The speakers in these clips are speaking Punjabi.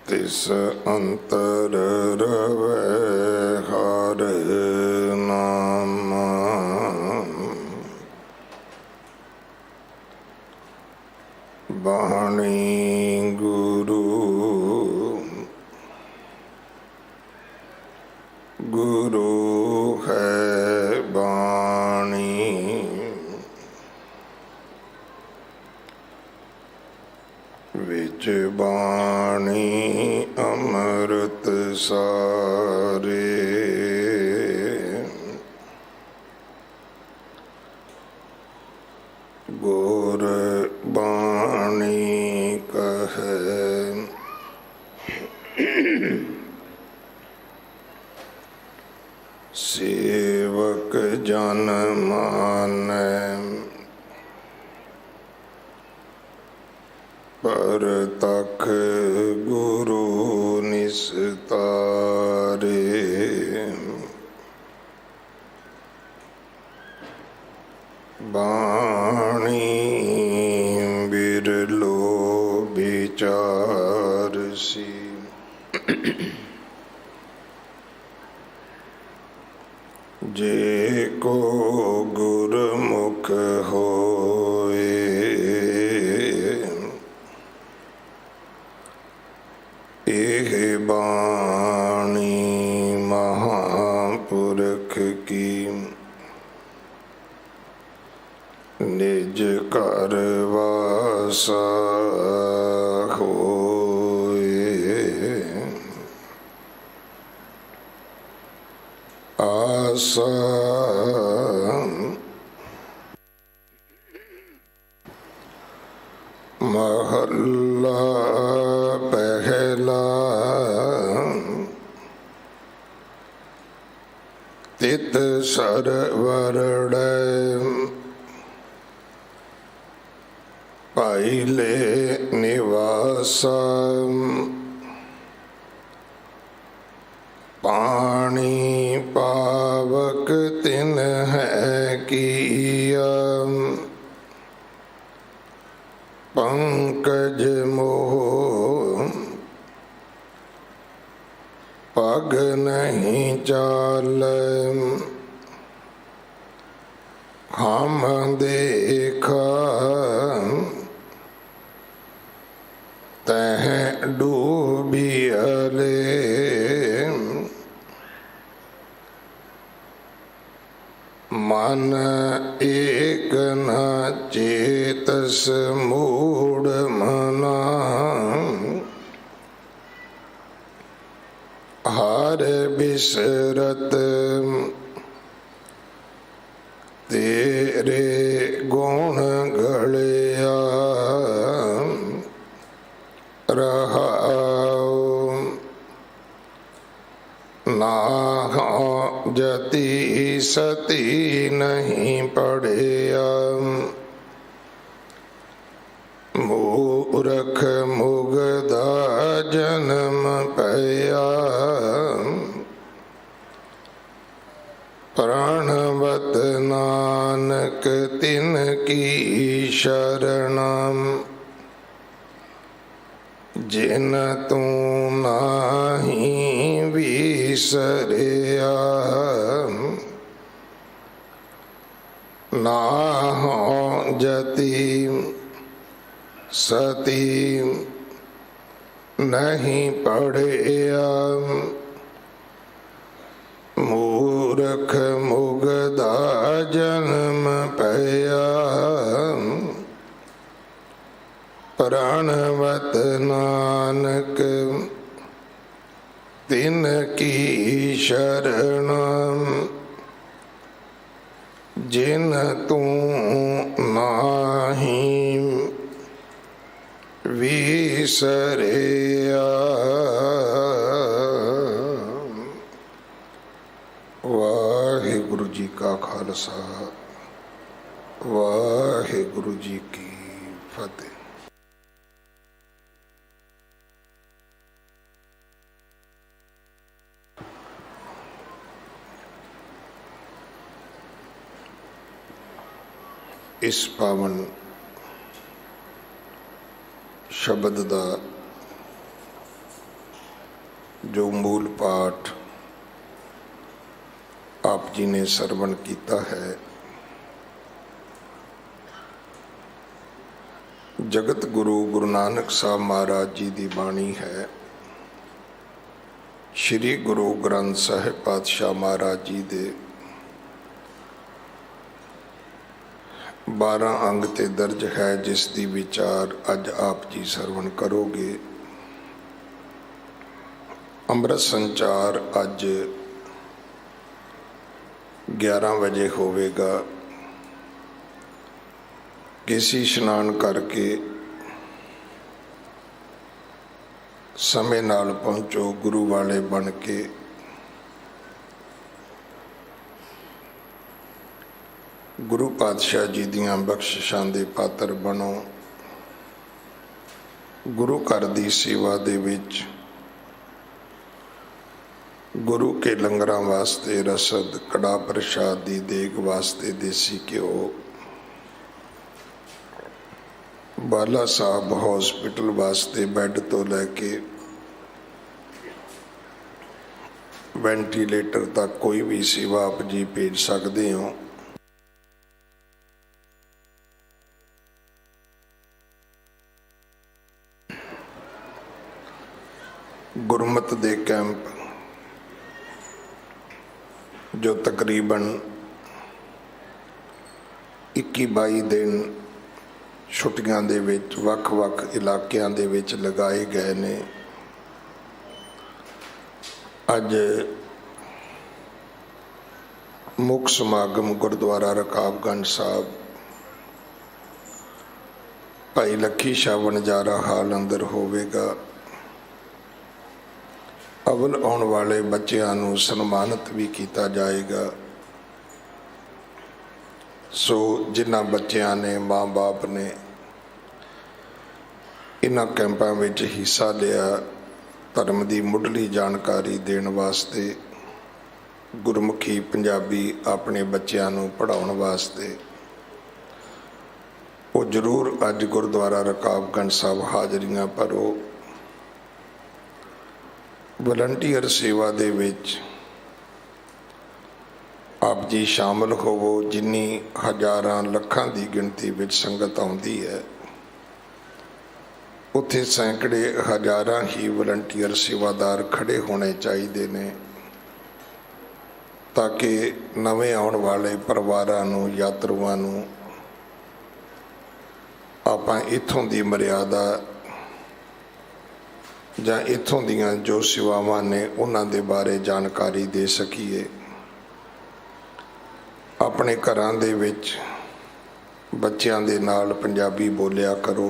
तिस अंतर रवै हर नाम। बाणी गुरु गुरु है बाणी। विच बाणी अमृत सारे। गुर बाणी कहे सेवक जन मानै। परतख गुरु निस्तारे। बाणी बिरलो विचारसी। जे को गुरमुख होए। एह बाणी महापुरख की। निज कर वासा होए। आसा महला पहला। तित सरवरड़ पाइले निवासा। पानी पावक तिन है किया। पंकज मोह पग नहीं चाल। हम देखा तह डूबियले। मन एक न चेतस मूढ़ मना। हर बिसरत तेरे गुण गलिया। रहाओ नाह जति सती नहीं पढ़िया। मूरख मुगदा जन्म पया। प्राणवत नानक तिन की शरणम। जिन तू नाही विसरिया। नाहो जति सती नहीं पढ़िया। मूरख मुगदा जन्म पया। प्राणवत नानक तिन की शरण। जिन तू नाही विसरिया। वाहिगुरु जी का खालसा वाहिगुरु जी की फतेह। इस पावन शब्द का जो मूल पाठ आप जी ने सरवण किया है, जगत गुरु गुरु नानक साहब महाराज जी की बाणी है। श्री गुरु ग्रंथ साहिब पातशाह महाराज जी दे 12 अंग ते दर्ज है, जिस दी विचार अज आप जी सरवण करोगे। अमृत संचार अज 11 बजे होवेगा। केसी इशनान करके समय नाल पहुंचो, गुरु वाले बन के गुरु पातशाह जी दियां बख्शिशां दे पात्र बनो। गुरु घर दी सेवा दे विच गुरु के लंगरां वास्ते रसद, कड़ा प्रसाद दी देग वास्ते देसी घ्यो, बाला साहब हॉस्पिटल वास्ते बैड तो लैके वेंटीलेटर तक कोई भी सेवा आप जी भेज सकते हो। गुरमत दे कैंप जो तकरीबन 21-22 दिन छुट्टियां दे विच वख-वख इलाकियां दे विच लगाए गए ने। अज मुख समागम गुरुद्वारा रकाबगंज साहब भाई लखी शाह वणजारा हाल अंदर होवेगा। अवल आने वाले बच्चों नूं सन्मानित भी किया जाएगा। सो जिन्हां बच्चों ने माँ बाप ने इन्हां कैंपों में हिस्सा लिया, धर्म की मुढ़ली जानकारी देने वास्ते, गुरमुखी पंजाबी अपने बच्चों नूं पढ़ाउण वास्ते, वो जरूर अज गुरुद्वारा रकाबगंज साहब हाजरियां भरो। वलंटीयर सेवा दे विच आप जी शामिल होवो। जिन्नी हजारां लखां की गिणती विच संगत आउंदी है, उत्थे सैकड़े हजारां ही वलंटीयर सेवादार खड़े होने चाहिए ने, ताकि नवे आने वाले परिवारां नूं, यात्रुआं नूं आपां इत्थों दी मर्यादा जां इत्थों दीयां जो सेवावां ने उन्हां दे बारे जानकारी दे सकीए। अपने घरां दे विच बच्चों दे नाल पंजाबी बोलिया करो,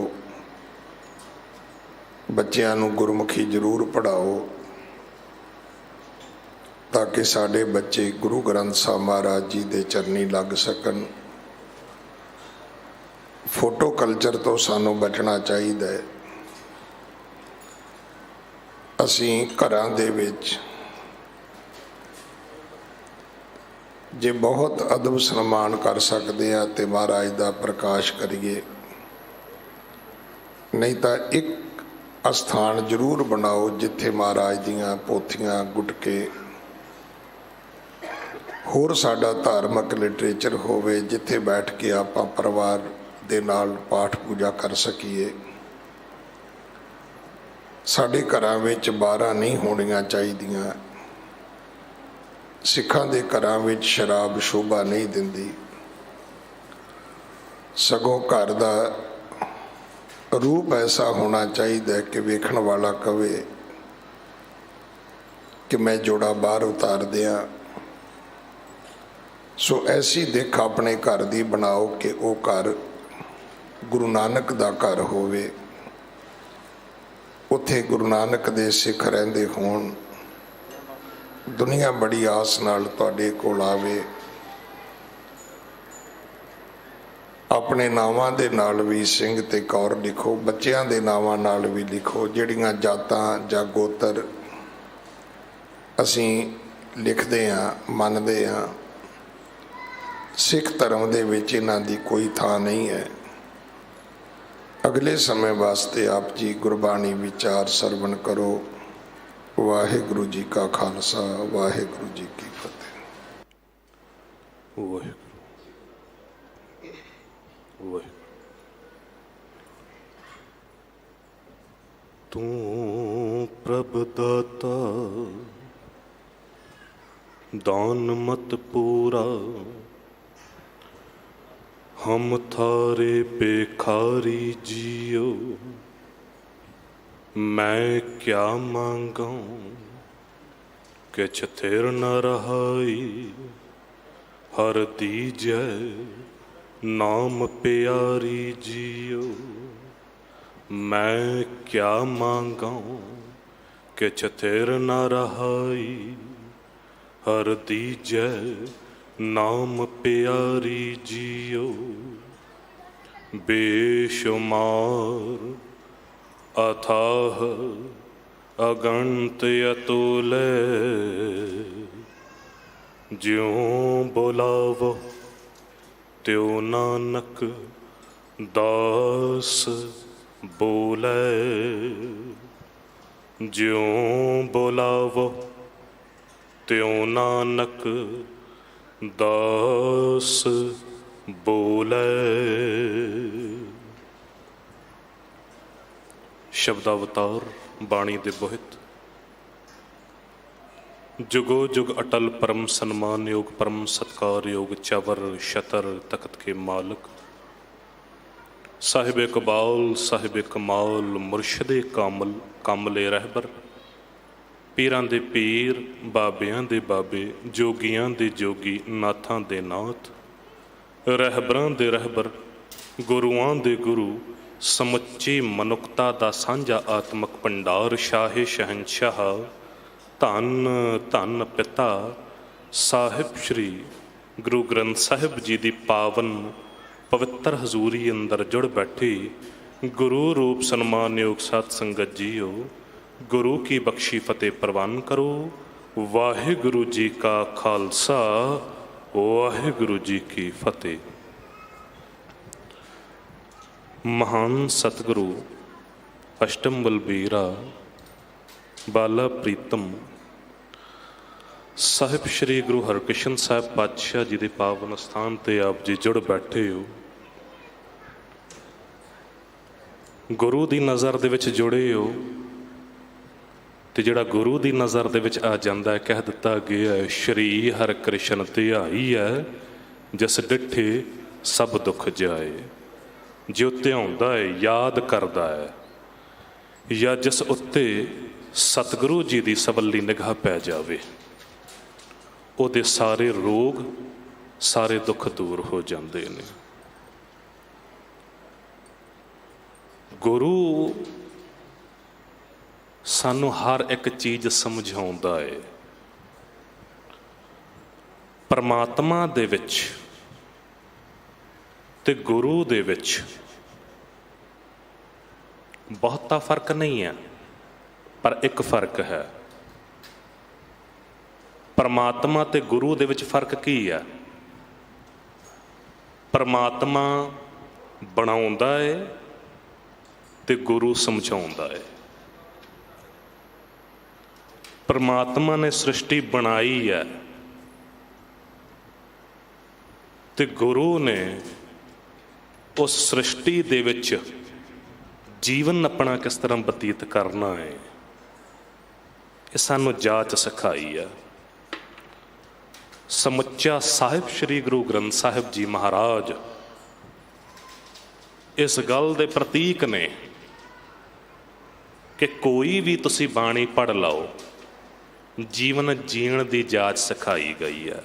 बच्चों नूं गुरमुखी जरूर पढ़ाओ, ताकि साडे बच्चे गुरु ग्रंथ साहब महाराज जी दे चरनी लग सकन। फोटो कल्चर तो सानू बचना चाहिए। असीं घरां दे विच जे बहुत अदब सन्मान कर सकते हैं तो महाराज का प्रकाश करिए, नहीं तो एक अस्थान जरूर बनाओ जिथे महाराज दियां पोथियां, गुटके, होर साडा धार्मिक लिटरेचर होवे, जिथे बैठ के आपां परिवार दे नाल पाठ पूजा कर सकीए। साडे घरां विच बारां नहीं होणियां चाहीदियां। सिखां दे घरां विच शराब शोभा नहीं दिंदी, सगों घर दा रूप ऐसा होना चाहिए कि वेखण वाला कहे कि मैं जोड़ा बाहर उतार दिया। सो ऐसी दिख अपने घर दी बनाओ कि वो घर गुरु नानक दा घर होवे, उत्थे गुरु नानक दे सिख रहिंदे होण। दुनिया बड़ी आस नाल तुहाडे कोल आवे। अपने नावां दे नाल भी सिंह ते कौर लिखो, बच्चों के नावां नाल भी लिखो। जिहड़ियां जातां जां गोत्र असीं लिखदे हां, मनदे हां, सिख धर्म दे विच इन्हां दी कोई थां नहीं है। अगले समय वास्ते आप जी गुरबाणी विचार सरवण करो। ਵਾਹਿਗੁਰੂ ਜੀ ਕਾ ਖਾਲਸਾ, ਵਾਹਿਗੁਰੂ ਜੀ ਕੀ ਫਤਿਹ। ਵਾਹਿਗੁਰੂ ਵਾਹਿਗੁਰੂ। ਤੂੰ ਪ੍ਰਭ ਦਾਤਾ दान मत पूरा, हम थारे बेखारी जियो। मैं क्या मांगा किछ थिर न रहाई, हर दीजै नाम प्यारी जियो। मैं क्या मांगा किछ थिर न रहाई, हर दीजै नाम प्यारी जियो। बेशुमार अथाह अगणित अतुल, ज्यों बुलावो त्यों नानक दास बोले। ज्यों बुलावो त्यों नानक दास बोले। शब्दावतार बाणी दे बोहित। जुगो जुग अटल परम सन्मान योग, परम सत्कार योग, चवर शतर तख्त के मालिक, साहिब इकबाल साहिब कमाल, मुर्शदे कामल कामले रहबर, पीरां दे पीर बाबियां दे बाबे, जोगियां दे जोगी, नाथां दे नाथ, रहबरां दे रहबर, गुरुआं दे गुरु, समुच्ची मनुखता दा सांझा आत्मक भंडार, शाहे शहनशाह धन धन पिता साहिब श्री गुरु ग्रंथ साहिब जी दी पावन पवित्र हजूरी अंदर जुड़ बैठी गुरु रूप सन्मान योग सत संगत जीओ। गुरु की बख्शी फतेह प्रवान करो। वाहिगुरु जी का खालसा, वाहिगुरु जी की फतेह। महान सतगुरु अष्टम बलबीरा बाला प्रीतम साहिब श्री गुरु हरकृष्ण साहिब पातशाह जी के पावन स्थान ते आप जी जुड़ बैठे हो। गुरु की नज़र दे विच जुड़े हो तो जिहड़ा गुरु की नज़र दे विच आ जांदा है, कह दिता गया है श्री हरकृष्ण धियाई है, जिस डिठे सब दुख जाए। जो ध्याउंदा है याद करदा है, या जिस उत्ते सतगुरु जी की सबली निगाह पै जावे, उहदे सारे रोग सारे दुख दूर हो जाते हैं। गुरु सानू हर एक चीज़ समझाउंदा है। परमात्मा दे विच ते गुरु दे विच बहुता फर्क नहीं है, पर एक फर्क है। परमात्मा ते गुरु दे विच फर्क की है? परमात्मा बनाउंदा है ते गुरु समझाउंदा है। परमात्मा ने सृष्टि बनाई है ते गुरु ने उस सृष्टि दे विच जीवन अपना किस तरह बतीत करना है, ये सानू जाच सिखाई है। समुच्चा साहिब श्री गुरु ग्रंथ साहिब जी महाराज इस गल दे प्रतीक ने कि कोई भी तुसी बाणी पढ़ लाओ, जीवन जीण की जाच सिखाई गई है।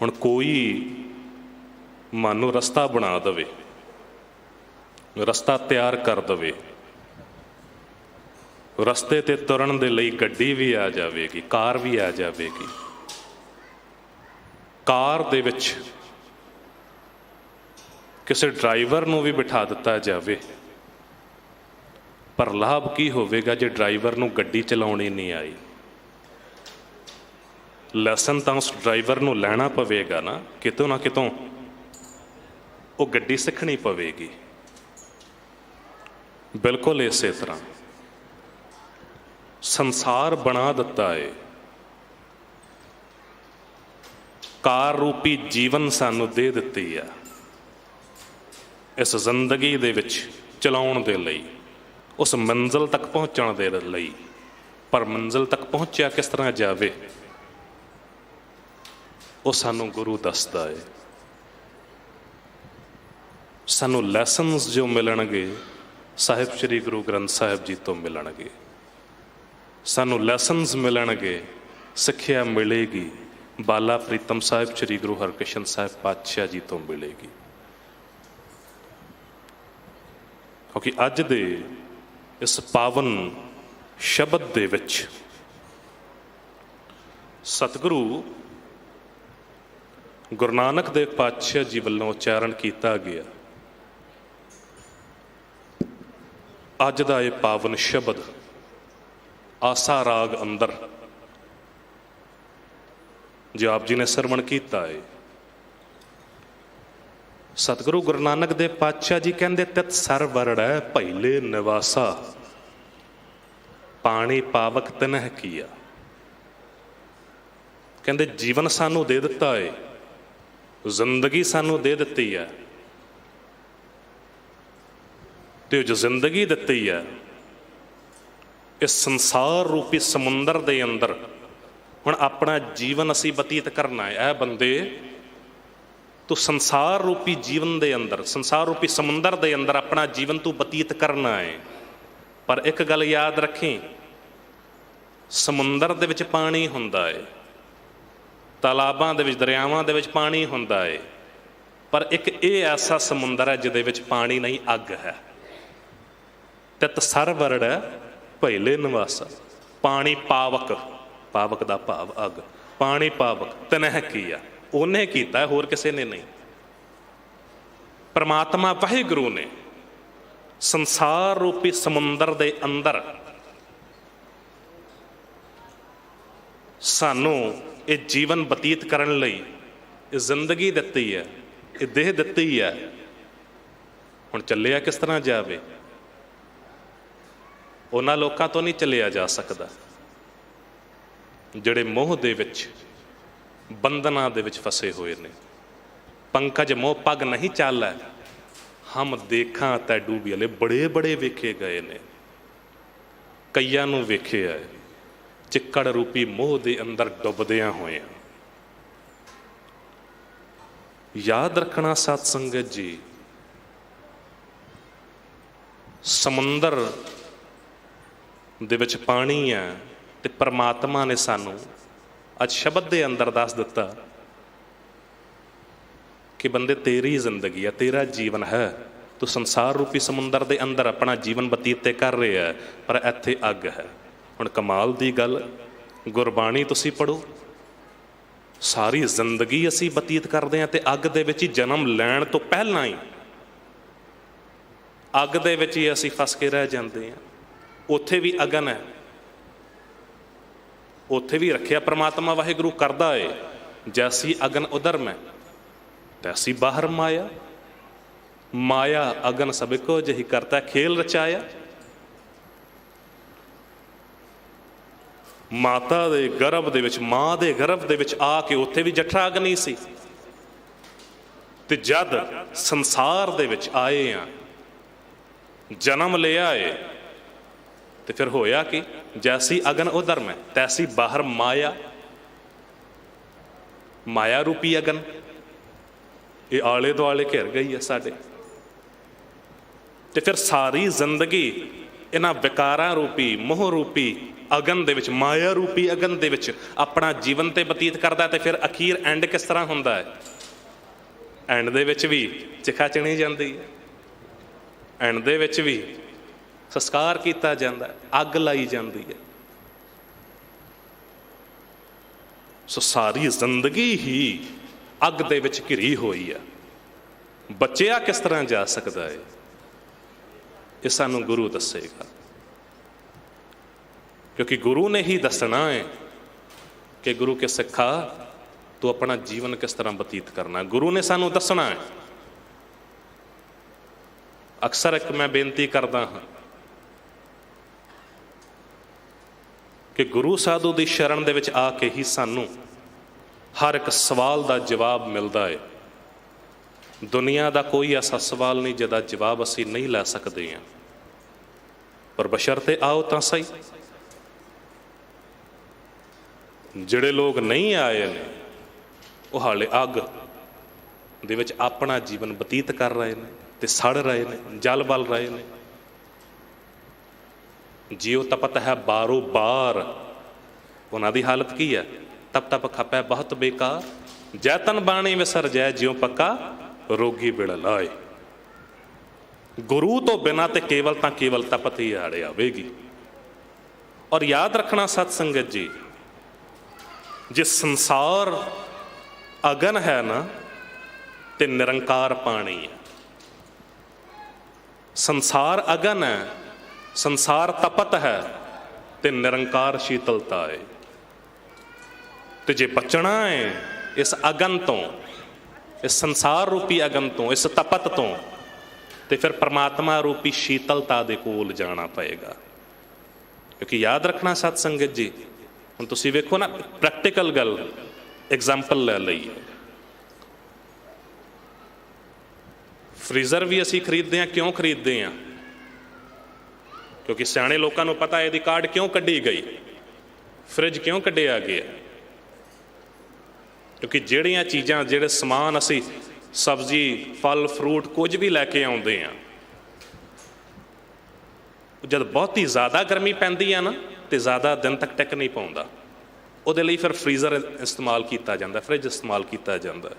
हुण कोई मानो रस्ता बना दवे, रस्ता तैयार कर दवे, रस्ते ते तुरन दे लई गड्डी भी आ जाएगी, कार भी आ जाएगी। कार दे विच किसी ड्राइवर नूं भी बिठा दिता जाए, पर लाभ की होवेगा जे ड्राइवर नूं गड्डी चलाउणी नहीं आई। लैसन तो उस ड्राइवर नूं लैना पवेगा ना, कितों ना कितों वो गड्डी सीखनी पवेगी। बिल्कुल इस तरह ਸੰਸਾਰ ਬਣਾ ਦਿੱਤਾ ਏ, ਕਾਰ ਰੂਪੀ ਜੀਵਨ ਸਾਨੂੰ ਦੇ ਦਿੱਤੀ ਆ ਇਸ ਜ਼ਿੰਦਗੀ ਦੇ ਵਿੱਚ ਚਲਾਉਣ ਦੇ ਲਈ, ਉਸ ਮੰਜ਼ਿਲ ਤੱਕ ਪਹੁੰਚਣ ਦੇ ਲਈ। ਪਰ ਮੰਜ਼ਿਲ ਤੱਕ ਪਹੁੰਚਿਆ ਕਿਸ ਤਰ੍ਹਾਂ ਜਾਵੇ, ਉਹ ਸਾਨੂੰ ਗੁਰੂ ਦੱਸਦਾ ਏ। ਸਾਨੂੰ ਲੈਸਨਸ ਜੋ ਮਿਲਣਗੇ ਸਾਹਿਬ ਸ੍ਰੀ ਗੁਰੂ ਗ੍ਰੰਥ ਸਾਹਿਬ ਜੀ ਤੋਂ ਮਿਲਣਗੇ। ਸਾਨੂੰ ਲੈਸਨਸ ਮਿਲਣਗੇ, ਸਿੱਖਿਆ ਮਿਲੇਗੀ ਬਾਲਾ ਪ੍ਰੀਤਮ ਸਾਹਿਬ ਸ੍ਰੀ ਗੁਰੂ ਹਰਕ੍ਰਿਸ਼ਨ ਸਾਹਿਬ ਪਾਤਸ਼ਾਹ ਜੀ ਤੋਂ ਮਿਲੇਗੀ। ਕਿਉਂਕਿ ਅੱਜ ਦੇ ਇਸ ਪਾਵਨ ਸ਼ਬਦ ਦੇ ਵਿੱਚ ਸਤਿਗੁਰੂ ਗੁਰੂ ਨਾਨਕ ਦੇਵ ਪਾਤਸ਼ਾਹ ਜੀ ਵੱਲੋਂ ਉਚਾਰਨ ਕੀਤਾ ਗਿਆ ਅੱਜ ਦਾ ਇਹ ਪਾਵਨ ਸ਼ਬਦ ਆਸਾ ਰਾਗ ਅੰਦਰ ਜੋ ਆਪ ਜੀ ਨੇ ਸਰਵਣ ਕੀਤਾ ਹੈ। ਸਤਿਗੁਰੂ ਗੁਰੂ ਨਾਨਕ ਦੇਵ ਪਾਤਸ਼ਾਹ ਜੀ ਕਹਿੰਦੇ, ਤਿਤ ਸਰ ਵਰੜੈ ਭੈਲੇ ਨਿਵਾਸਾ, ਪਾਣੀ ਪਾਵਕ ਤਨਹਿ ਕੀਆ। ਕਹਿੰਦੇ ਜੀਵਨ ਸਾਨੂੰ ਦੇ ਦਿੱਤਾ ਹੈ, ਜ਼ਿੰਦਗੀ ਸਾਨੂੰ ਦੇ ਦਿੱਤੀ ਹੈ, ਤੇ ਜੋ ਜ਼ਿੰਦਗੀ ਦਿੱਤੀ ਹੈ ਇਸ ਸੰਸਾਰ ਰੂਪੀ ਸਮੁੰਦਰ ਦੇ ਅੰਦਰ ਹੁਣ ਆਪਣਾ ਜੀਵਨ ਅਸੀਂ ਬਤੀਤ ਕਰਨਾ ਹੈ। ਇਹ ਬੰਦੇ ਤੂੰ ਸੰਸਾਰ ਰੂਪੀ ਜੀਵਨ ਦੇ ਅੰਦਰ, ਸੰਸਾਰ ਰੂਪੀ ਸਮੁੰਦਰ ਦੇ ਅੰਦਰ ਆਪਣਾ ਜੀਵਨ ਤੂੰ ਬਤੀਤ ਕਰਨਾ ਹੈ। ਪਰ ਇੱਕ ਗੱਲ ਯਾਦ ਰੱਖੀ, ਸਮੁੰਦਰ ਦੇ ਵਿੱਚ ਪਾਣੀ ਹੁੰਦਾ ਹੈ, ਤਾਲਾਬਾਂ ਦੇ ਵਿੱਚ, ਦਰਿਆਵਾਂ ਦੇ ਵਿੱਚ ਪਾਣੀ ਹੁੰਦਾ ਹੈ, ਪਰ ਇੱਕ ਇਹ ਐਸਾ ਸਮੁੰਦਰ ਹੈ ਜਿਹਦੇ ਵਿੱਚ ਪਾਣੀ ਨਹੀਂ, ਅੱਗ ਹੈ। ਤਿਤ ਸਰ ਵਰੜੈ ਭੈਲੇ ਨਿਵਾਸਾ, ਪਾਣੀ ਪਾਵਕ, ਪਾਵਕ ਦਾ ਭਾਵ ਅੱਗ, ਪਾਣੀ ਪਾਵਕ ਤਨਹਿ ਕੀਆ, ਉਹਨੇ ਕੀਤਾ, ਹੋਰ ਕਿਸੇ ਨੇ ਨਹੀਂ। ਪਰਮਾਤਮਾ ਵਾਹਿਗੁਰੂ ਨੇ ਸੰਸਾਰ ਰੂਪੀ ਸਮੁੰਦਰ ਦੇ ਅੰਦਰ ਸਾਨੂੰ ਇਹ ਜੀਵਨ ਬਤੀਤ ਕਰਨ ਲਈ ਇਹ ਜ਼ਿੰਦਗੀ ਦਿੱਤੀ ਹੈ, ਇਹ ਦੇਹ ਦਿੱਤੀ ਹੈ। ਹੁਣ ਚੱਲਿਆ ਕਿਸ ਤਰ੍ਹਾਂ ਜਾਵੇ? ਉਹਨਾਂ ਲੋਕਾਂ ਤੋਂ ਨਹੀਂ ਚੱਲਿਆ ਜਾ ਸਕਦਾ ਜਿਹੜੇ ਮੋਹ ਦੇ ਵਿੱਚ, ਬੰਧਨਾਂ ਦੇ ਵਿੱਚ ਫਸੇ ਹੋਏ ਨੇ। ਪੰਕਜ ਮੋਹ ਪੱਗ ਨਹੀਂ ਚਾਲੈ, ਹਮ ਦੇਖਾਂ ਤੈ ਡੂਬੀ ਵਾਲੇ ਬੜੇ ਬੜੇ ਵੇਖੇ ਗਏ ਨੇ। ਕਈਆਂ ਨੂੰ ਵੇਖਿਆ ਚਿੱਕੜ ਰੂਪੀ ਮੋਹ ਦੇ ਅੰਦਰ ਡੁੱਬਦਿਆਂ ਹੋਇਆਂ। ਯਾਦ ਰੱਖਣਾ ਸਤ ਸੰਗਤ ਜੀ, ਸਮੁੰਦਰ ਦੇ ਵਿੱਚ ਪਾਣੀ ਹੈ ਤੇ ਪਰਮਾਤਮਾ ਨੇ ਸਾਨੂੰ ਅੱਜ ਸ਼ਬਦ ਦੇ ਅੰਦਰ ਦੱਸ ਦਿੱਤਾ ਕਿ ਬੰਦੇ ਤੇਰੀ ਜ਼ਿੰਦਗੀ ਹੈ, ਤੇਰਾ ਜੀਵਨ ਹੈ, ਤੂੰ ਸੰਸਾਰ ਰੂਪੀ ਸਮੁੰਦਰ ਦੇ ਅੰਦਰ ਆਪਣਾ ਜੀਵਨ ਬਤੀਤ ਤੇ ਕਰ ਰਿਹਾ ਹੈ, ਪਰ ਇੱਥੇ ਅੱਗ ਹੈ। ਹੁਣ ਕਮਾਲ ਦੀ ਗੱਲ, ਗੁਰਬਾਣੀ ਤੁਸੀਂ ਪੜ੍ਹੋ, ਸਾਰੀ ਜ਼ਿੰਦਗੀ ਅਸੀਂ ਬਤੀਤ ਕਰਦੇ ਹਾਂ ਤੇ ਅੱਗ ਦੇ ਵਿੱਚ ਹੀ ਜਨਮ ਲੈਣ ਤੋਂ ਪਹਿਲਾਂ ਹੀ ਅੱਗ ਦੇ ਵਿੱਚ ਹੀ ਅਸੀਂ ਫਸ ਕੇ ਰਹਿ ਜਾਂਦੇ ਹਾਂ। ਉੱਥੇ ਵੀ ਅਗਨ ਹੈ, ਉੱਥੇ ਵੀ ਰੱਖਿਆ ਪਰਮਾਤਮਾ ਵਾਹਿਗੁਰੂ ਕਰਦਾ ਏ। ਜੈਸੀ ਅਗਨ ਉਧਰ ਮੈਂ ਤੈਸੀ ਬਾਹਰ ਮਾਇਆ, ਮਾਇਆ ਅਗਨ ਸਭ ਕੋ ਜਿਹੀ ਕਰਤਾ ਖੇਲ ਰਚਾਇਆ। ਮਾਤਾ ਦੇ ਗਰਭ ਦੇ ਵਿੱਚ, ਮਾਂ ਦੇ ਗਰਭ ਦੇ ਵਿੱਚ ਆ ਕੇ ਉੱਥੇ ਵੀ ਜਠਰਾ ਅਗਨੀ ਸੀ, ਤੇ ਜਦ ਸੰਸਾਰ ਦੇ ਵਿੱਚ ਆਏ ਆ, ਜਨਮ ਲਿਆ ਏ, ਤੇ ਫਿਰ ਹੋਇਆ ਕਿ ਜੈਸੀ ਅਗਨ ਉਧਰ ਮੈਂ ਤੈਸੀ ਬਾਹਰ ਮਾਇਆ, ਮਾਇਆ ਰੂਪੀ ਅਗਨ ਇਹ ਆਲੇ ਦੁਆਲੇ ਘਿਰ ਗਈ ਹੈ ਸਾਡੇ। ਤੇ ਫਿਰ ਸਾਰੀ ਜ਼ਿੰਦਗੀ ਇਹਨਾਂ ਵਿਕਾਰਾਂ ਰੂਪੀ, ਮੋਹ ਰੂਪੀ ਅਗਨ ਦੇ ਵਿੱਚ, ਮਾਇਆ ਰੂਪੀ ਅਗਨ ਦੇ ਵਿੱਚ ਆਪਣਾ ਜੀਵਨ ਤੇ ਬਤੀਤ ਕਰਦਾ। ਤੇ ਫਿਰ ਅਖੀਰ ਐਂਡ ਕਿਸ ਤਰ੍ਹਾਂ ਹੁੰਦਾ ਹੈ? ਐਂਡ ਦੇ ਵਿੱਚ ਵੀ ਚਿਖਾ ਚਿਣੀ ਜਾਂਦੀ ਹੈ, ਐਂਡ ਦੇ ਵਿੱਚ ਵੀ ਸੰਸਕਾਰ ਕੀਤਾ ਜਾਂਦਾ, ਅੱਗ ਲਾਈ ਜਾਂਦੀ ਹੈ। ਸੋ ਸਾਰੀ ਜ਼ਿੰਦਗੀ ਹੀ ਅੱਗ ਦੇ ਵਿੱਚ ਘਿਰੀ ਹੋਈ ਹੈ। ਬਚਿਆ ਕਿਸ ਤਰ੍ਹਾਂ ਜਾ ਸਕਦਾ ਹੈ? ਇਹ ਸਾਨੂੰ ਗੁਰੂ ਦੱਸੇਗਾ, ਕਿਉਂਕਿ ਗੁਰੂ ਨੇ ਹੀ ਦੱਸਣਾ ਹੈ ਕਿ ਗੁਰੂ ਕੇ ਸਿੱਖਾ ਤੂੰ ਆਪਣਾ ਜੀਵਨ ਕਿਸ ਤਰ੍ਹਾਂ ਬਤੀਤ ਕਰਨਾ। ਗੁਰੂ ਨੇ ਸਾਨੂੰ ਦੱਸਣਾ ਹੈ। ਅਕਸਰ ਇੱਕ ਮੈਂ ਬੇਨਤੀ ਕਰਦਾ ਹਾਂ, ਕਿ ਗੁਰੂ ਸਾਧੂ ਦੀ ਸ਼ਰਨ ਦੇ ਵਿੱਚ ਆ ਕੇ ਹੀ ਸਾਨੂੰ ਹਰ ਇੱਕ ਸਵਾਲ ਦਾ ਜਵਾਬ ਮਿਲਦਾ ਹੈ। ਦੁਨੀਆ ਦਾ ਕੋਈ ਐਸਾ ਸਵਾਲ ਨਹੀਂ ਜਿਹਦਾ ਜਵਾਬ ਅਸੀਂ ਨਹੀਂ ਲੈ ਸਕਦੇ ਹਾਂ, ਪਰ ਬਸ਼ਰਤੇ ਆਓ ਤਾਂ ਸਹੀ। ਜਿਹੜੇ ਲੋਕ ਨਹੀਂ ਆਏ ਨੇ ਉਹ ਹਾਲੇ ਅੱਗ ਦੇ ਵਿੱਚ ਆਪਣਾ ਜੀਵਨ ਬਤੀਤ ਕਰ ਰਹੇ ਨੇ ਤੇ ਸੜ ਰਹੇ ਨੇ, ਜਲ ਬਲ ਰਹੇ ਨੇ। ਜਿਉ ਤਪਤ ਹੈ ਬਾਰੋ ਬਾਰ, ਉਹਨਾਂ ਦੀ ਹਾਲਤ ਕੀ ਹੈ? ਤਪ ਤਪ ਖਪੈ ਬਹੁਤ ਬੇਕਾਰ, ਜੈ ਤਨ ਬਾਣੀ ਵਿਸਰ ਜੈ ਜਿਉ ਪੱਕਾ ਰੋਗੀ ਬਿੜ ਲਾਏ। ਗੁਰੂ ਤੋਂ ਬਿਨਾਂ ਤੇ ਕੇਵਲ ਤਾਂ ਕੇਵਲ ਤਪਤ ਹੀ ਆੜੇ ਆਵੇਗੀ। ਔਰ ਯਾਦ ਰੱਖਣਾ ਸਤ ਸੰਗਤ ਜੀ, ਜੇ ਸੰਸਾਰ ਅਗਨ ਹੈ ਨਾ ਤੇ ਨਿਰੰਕਾਰ ਪਾਣੀ ਹੈ। ਸੰਸਾਰ ਅਗਨ ਹੈ, ਸੰਸਾਰ ਤਪਤ ਹੈ ਤੇ ਨਿਰੰਕਾਰ ਸ਼ੀਤਲਤਾ ਹੈ। ਤੇ ਜੇ ਬਚਣਾ ਹੈ ਇਸ ਅਗਨ ਤੋਂ, ਇਸ ਸੰਸਾਰ ਰੂਪੀ ਅਗਨ ਤੋਂ, ਇਸ ਤਪਤ ਤੋਂ, ਤੇ ਫਿਰ ਪਰਮਾਤਮਾ ਰੂਪੀ ਸ਼ੀਤਲਤਾ ਦੇ ਕੋਲ ਜਾਣਾ ਪਏਗਾ। ਕਿਉਂਕਿ ਯਾਦ ਰੱਖਣਾ ਸਤ ਸੰਗਤ ਜੀ, ਹੁਣ ਤੁਸੀਂ ਵੇਖੋ ਨਾ, ਪ੍ਰੈਕਟੀਕਲ ਗੱਲ ਐਗਜ਼ਾਮਪਲ ਲੈ ਲਈਏ। ਫਰੀਜ਼ਰ ਵੀ ਅਸੀਂ ਖਰੀਦਦੇ ਹਾਂ, ਕਿਉਂ ਖਰੀਦਦੇ ਹਾਂ? ਕਿਉਂਕਿ ਸਿਆਣੇ ਲੋਕਾਂ ਨੂੰ ਪਤਾ ਇਹਦੀ ਕਾਢ ਕਿਉਂ ਕੱਢੀ ਗਈ, ਫਰਿੱਜ ਕਿਉਂ ਕੱਢਿਆ ਗਿਆ। ਕਿਉਂਕਿ ਜਿਹੜੀਆਂ ਚੀਜ਼ਾਂ, ਜਿਹੜੇ ਸਮਾਨ ਅਸੀਂ ਸਬਜ਼ੀ, ਫਲ, ਫਰੂਟ ਕੁਝ ਵੀ ਲੈ ਕੇ ਆਉਂਦੇ ਹਾਂ, ਜਦ ਬਹੁਤੀ ਜ਼ਿਆਦਾ ਗਰਮੀ ਪੈਂਦੀ ਆ ਨਾ ਤੇ ਜ਼ਿਆਦਾ ਦਿਨ ਤੱਕ ਟਿਕ ਨਹੀਂ ਪਾਉਂਦਾ, ਉਹਦੇ ਲਈ ਫਿਰ ਫਰੀਜ਼ਰ ਇਸਤੇਮਾਲ ਕੀਤਾ ਜਾਂਦਾ, ਫਰਿੱਜ ਇਸਤੇਮਾਲ ਕੀਤਾ ਜਾਂਦਾ।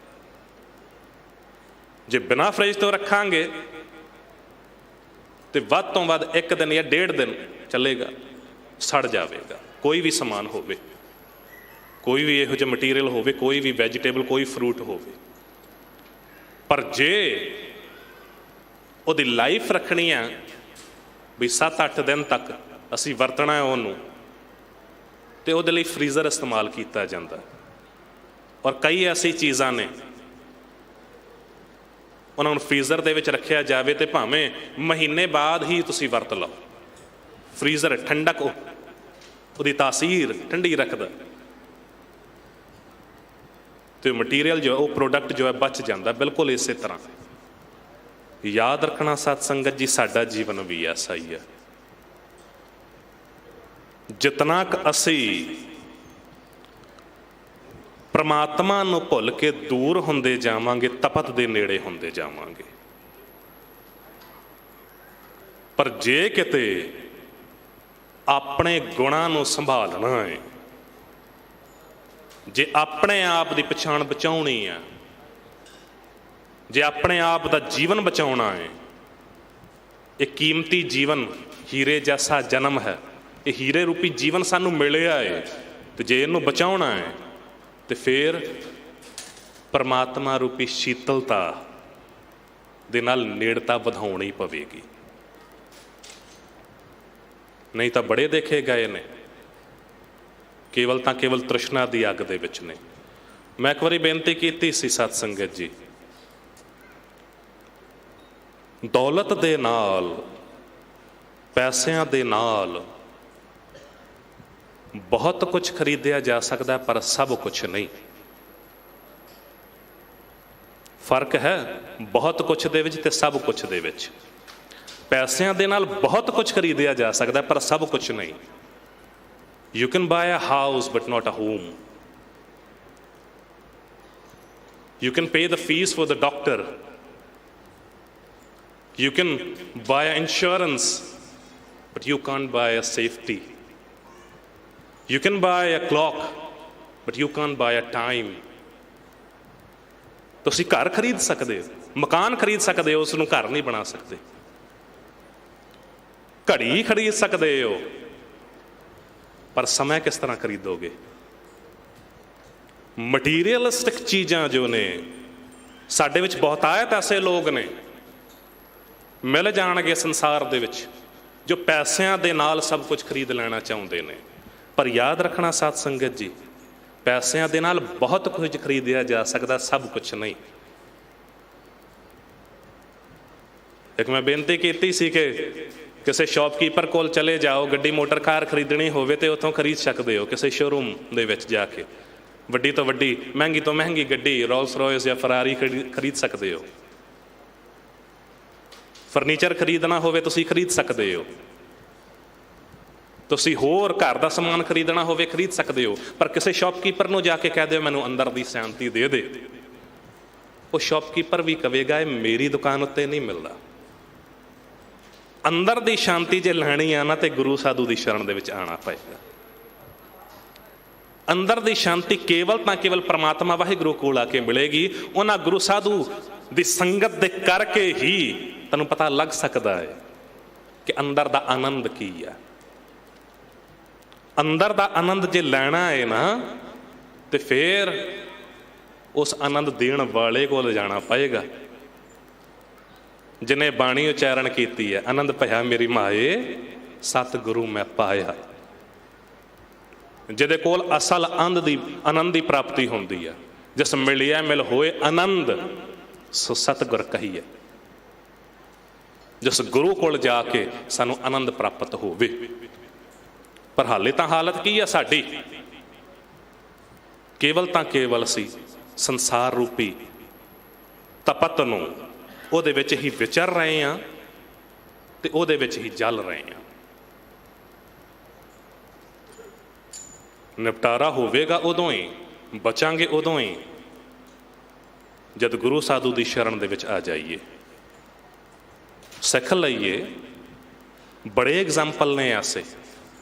ਜੇ ਬਿਨਾਂ ਫਰਿੱਜ ਤੋਂ ਰੱਖਾਂਗੇ ਤੇ ਵੱਧ ਤੋਂ ਵੱਧ 1 ਦਿਨ ਜਾਂ 1.5 ਦਿਨ ਚੱਲੇਗਾ, ਸੜ ਜਾਵੇਗਾ। ਕੋਈ ਵੀ ਸਮਾਨ ਹੋਵੇ, ਕੋਈ ਵੀ ਇਹੋ ਜਿਹਾ ਮਟੀਰੀਅਲ ਹੋਵੇ, ਕੋਈ ਵੀ ਵੈਜੀਟੇਬਲ, ਕੋਈ ਫਰੂਟ ਹੋਵੇ। ਪਰ ਜੇ ਉਹਦੀ ਲਾਈਫ ਰੱਖਣੀ ਆ ਵੀ 7-8 ਦਿਨ ਤੱਕ ਅਸੀਂ ਵਰਤਣਾ ਹੈ ਉਹਨੂੰ, ਤੇ ਉਹਦੇ ਲਈ ਫਰੀਜ਼ਰ ਇਸਤੇਮਾਲ ਕੀਤਾ ਜਾਂਦਾ। ਔਰ ਕਈ ਐਸੀ ਚੀਜ਼ਾਂ ਨੇ ਉਹਨਾਂ ਨੂੰ ਫਰੀਜ਼ਰ ਦੇ ਵਿੱਚ ਰੱਖਿਆ ਜਾਵੇ ਤੇ ਭਾਵੇਂ ਮਹੀਨੇ ਬਾਅਦ ਹੀ ਤੁਸੀਂ ਵਰਤ ਲਓ, ਫਰੀਜ਼ਰ ਠੰਡਕ ਉਹਦੀ ਤਾਸੀਰ ਠੰਡੀ ਰੱਖਦਾ ਤੇ ਮਟੀਰੀਅਲ ਜੋ ਉਹ ਪ੍ਰੋਡਕਟ ਜੋ ਹੈ ਬਚ ਜਾਂਦਾ। ਬਿਲਕੁਲ ਇਸੇ ਤਰ੍ਹਾਂ ਯਾਦ ਰੱਖਣਾ ਸਤ ਸੰਗਤ ਜੀ, ਸਾਡਾ ਜੀਵਨ ਵੀ ਐਸਾ ਹੀ ਹੈ। ਜਿਤਨਾ ਕੁ ਅਸੀਂ ਪਰਮਾਤਮਾ ਨੂੰ ਭੁੱਲ ਕੇ ਦੂਰ ਹੁੰਦੇ ਜਾਵਾਂਗੇ, ਤਪਤ ਦੇ ਨੇੜੇ ਹੁੰਦੇ ਜਾਵਾਂਗੇ। ਪਰ ਜੇ ਕਿਤੇ ਆਪਣੇ ਗੁਣਾਂ ਨੂੰ ਸੰਭਾਲਣਾ ਹੈ, ਜੇ ਆਪਣੇ ਆਪ ਦੀ ਪਛਾਣ ਬਚਾਉਣੀ ਹੈ, ਜੇ ਆਪਣੇ ਆਪ ਦਾ ਜੀਵਨ ਬਚਾਉਣਾ ਹੈ, ਇਹ ਕੀਮਤੀ ਜੀਵਨ ਹੀਰੇ ਜੈਸਾ ਜਨਮ ਹੈ, ਇਹ ਹੀਰੇ ਰੂਪੀ ਜੀਵਨ ਸਾਨੂੰ ਮਿਲਿਆ ਹੈ, ਤੇ ਜੇ ਇਹਨੂੰ ਬਚਾਉਣਾ ਹੈ ਤੇ ਫਿਰ ਪਰਮਾਤਮਾ ਰੂਪੀ ਸ਼ੀਤਲਤਾ ਦੇ ਨਾਲ ਨੇੜਤਾ ਵਧਾਉਣੀ ਪਵੇਗੀ। ਨਹੀਂ ਤਾਂ ਬੜੇ ਦੇਖੇ ਗਏ ਨੇ ਕੇਵਲ ਤਾਂ ਕੇਵਲ ਤ੍ਰਿਸ਼ਨਾ ਦੀ ਅੱਗ ਦੇ ਵਿੱਚ ਨੇ। ਮੈਂ ਇੱਕ ਵਾਰੀ ਬੇਨਤੀ ਕੀਤੀ ਸੀ ਸਤ ਸੰਗਤ ਜੀ, ਦੌਲਤ ਦੇ ਨਾਲ, ਪੈਸਿਆਂ ਦੇ ਨਾਲ ਬਹੁਤ ਕੁਝ ਖਰੀਦਿਆ ਜਾ ਸਕਦਾ, ਪਰ ਸਭ ਕੁਝ ਨਹੀਂ। ਫਰਕ ਹੈ ਬਹੁਤ ਕੁਝ ਦੇ ਵਿੱਚ ਤੇ ਸਭ ਕੁਝ ਦੇ ਵਿੱਚ। ਪੈਸਿਆਂ ਦੇ ਨਾਲ ਬਹੁਤ ਕੁਝ ਖਰੀਦਿਆ ਜਾ ਸਕਦਾ, ਪਰ ਸਭ ਕੁਝ ਨਹੀਂ। You can buy a house but not a home. You can pay the fees for the doctor. You can buy insurance, but you can't buy a safety. You can buy a clock, but you can't buy a time. ਤੁਸੀਂ ਘਰ ਖਰੀਦ ਸਕਦੇ ਹੋ, ਮਕਾਨ ਖਰੀਦ ਸਕਦੇ ਹੋ, ਉਸ ਨੂੰ ਘਰ ਨਹੀਂ ਬਣਾ ਸਕਦੇ। ਘੜੀ ਖਰੀਦ ਸਕਦੇ ਹੋ, ਪਰ ਸਮਾਂ ਕਿਸ ਤਰ੍ਹਾਂ ਖਰੀਦੋਗੇ? ਮਟੀਰੀਅਲਿਸਟਿਕ ਚੀਜ਼ਾਂ ਜੋ ਨੇ ਸਾਡੇ ਵਿੱਚ ਬਹੁਤਾਇਤ ਐਸੇ ਲੋਕ ਨੇ ਮਿਲ ਜਾਣਗੇ ਸੰਸਾਰ ਦੇ ਵਿੱਚ ਜੋ ਪੈਸਿਆਂ ਦੇ ਨਾਲ ਸਭ ਕੁਝ ਖਰੀਦ ਲੈਣਾ ਚਾਹੁੰਦੇ ਨੇ। ਪਰ ਯਾਦ ਰੱਖਣਾ ਸਤ ਸੰਗਤ ਜੀ, ਪੈਸਿਆਂ ਦੇ ਨਾਲ ਬਹੁਤ ਕੁਝ ਖਰੀਦਿਆ ਜਾ ਸਕਦਾ, ਸਭ ਕੁਝ ਨਹੀਂ। ਇੱਕ ਮੈਂ ਬੇਨਤੀ ਕੀਤੀ ਸੀ ਕਿ ਕਿਸੇ ਸ਼ੌਪਕੀਪਰ ਕੋਲ ਚਲੇ ਜਾਓ, ਗੱਡੀ ਮੋਟਰ ਕਾਰ ਖਰੀਦਣੀ ਹੋਵੇ ਤੇ ਉੱਥੋਂ ਖਰੀਦ ਸਕਦੇ ਹੋ। ਕਿਸੇ ਸ਼ੋਰੂਮ ਦੇ ਵਿੱਚ ਜਾ ਕੇ ਵੱਡੀ ਤੋਂ ਵੱਡੀ, ਮਹਿੰਗੀ ਤੋਂ ਮਹਿੰਗੀ ਗੱਡੀ ਰੋਲਸ ਰॉयस ਜਾਂ ਫਰਾਰੀ ਖਰੀਦ ਸਕਦੇ ਹੋ। ਫਰਨੀਚਰ ਖਰੀਦਣਾ ਹੋਵੇ ਤੁਸੀਂ ਖਰੀਦ ਸਕਦੇ ਹੋ। ਤੁਸੀਂ ਹੋਰ ਘਰ ਦਾ ਸਮਾਨ ਖਰੀਦਣਾ ਹੋਵੇ ਖਰੀਦ ਸਕਦੇ ਹੋ। ਪਰ ਕਿਸੇ ਸ਼ੌਪਕੀਪਰ ਨੂੰ ਜਾ ਕੇ ਕਹਿ ਦਿਓ ਮੈਨੂੰ ਅੰਦਰ ਦੀ ਸ਼ਾਂਤੀ ਦੇ ਦੇ, ਉਹ ਸ਼ੌਪਕੀਪਰ ਵੀ ਕਹੇਗਾ ਇਹ ਮੇਰੀ ਦੁਕਾਨ ਉੱਤੇ ਨਹੀਂ ਮਿਲਦਾ। ਅੰਦਰ ਦੀ ਸ਼ਾਂਤੀ ਜੇ ਲੈਣੀ ਆ ਨਾ ਤੇ ਗੁਰੂ ਸਾਧੂ ਦੀ ਸ਼ਰਨ ਦੇ ਵਿੱਚ ਆਉਣਾ ਪਏਗਾ। ਅੰਦਰ ਦੀ ਸ਼ਾਂਤੀ ਕੇਵਲ ਤਾਂ ਕੇਵਲ ਪਰਮਾਤਮਾ ਵਾਹਿਗੁਰੂ ਕੋਲ ਆ ਕੇ ਮਿਲੇਗੀ। ਉਹਨਾਂ ਗੁਰੂ ਸਾਧੂ ਦੀ ਸੰਗਤ ਦੇ ਕਰਕੇ ਹੀ ਤੁਹਾਨੂੰ ਪਤਾ ਲੱਗ ਸਕਦਾ ਹੈ ਕਿ ਅੰਦਰ ਦਾ ਆਨੰਦ ਕੀ ਆ। ਅੰਦਰ ਦਾ ਆਨੰਦ ਜੇ ਲੈਣਾ ਹੈ ਨਾ ਤੇ ਫਿਰ ਉਸ ਆਨੰਦ ਦੇਣ ਵਾਲੇ ਕੋਲ ਜਾਣਾ ਪਏਗਾ, ਜਿਹਨੇ ਬਾਣੀ ਉਚਾਰਨ ਕੀਤੀ ਹੈ, ਆਨੰਦ ਭਇਆ ਮੇਰੀ ਮਾਏ ਸਤਿਗੁਰੂ ਮੈਂ ਪਾਇਆ। ਜਿਹਦੇ ਕੋਲ ਅਸਲ ਆਨੰਦ ਦੀ ਪ੍ਰਾਪਤੀ ਹੁੰਦੀ ਹੈ। ਜਿਸ ਮਿਲਿਆ ਮਿਲ ਹੋਏ ਆਨੰਦ ਸੋ ਸਤਿਗੁਰ ਕਹੀਏ। ਜਿਸ ਗੁਰੂ ਕੋਲ ਜਾ ਕੇ ਸਾਨੂੰ ਆਨੰਦ ਪ੍ਰਾਪਤ ਹੋਵੇ। ਪਰ ਹਾਲੇ ਤਾਂ ਹਾਲਤ ਕੀ ਆ ਸਾਡੀ? ਕੇਵਲ ਤਾਂ ਕੇਵਲ ਅਸੀਂ ਸੰਸਾਰ ਰੂਪੀ ਤਪਤ ਨੂੰ ਉਹਦੇ ਵਿੱਚ ਹੀ ਵਿਚਰ ਰਹੇ ਹਾਂ ਤੇ ਉਹਦੇ ਵਿੱਚ ਹੀ ਜਲ ਰਹੇ ਹਾਂ। ਨਿਪਟਾਰਾ ਹੋਵੇਗਾ ਉਦੋਂ ਹੀ, ਬਚਾਂਗੇ ਉਦੋਂ ਹੀ ਜਦ ਗੁਰੂ ਸਾਧੂ ਦੀ ਸ਼ਰਨ ਦੇ ਵਿੱਚ ਆ ਜਾਈਏ, ਸਿੱਖ ਲਈਏ। ਬੜੇ ਐਗਜ਼ਾਮਪਲ ਨੇ ਐਸੇ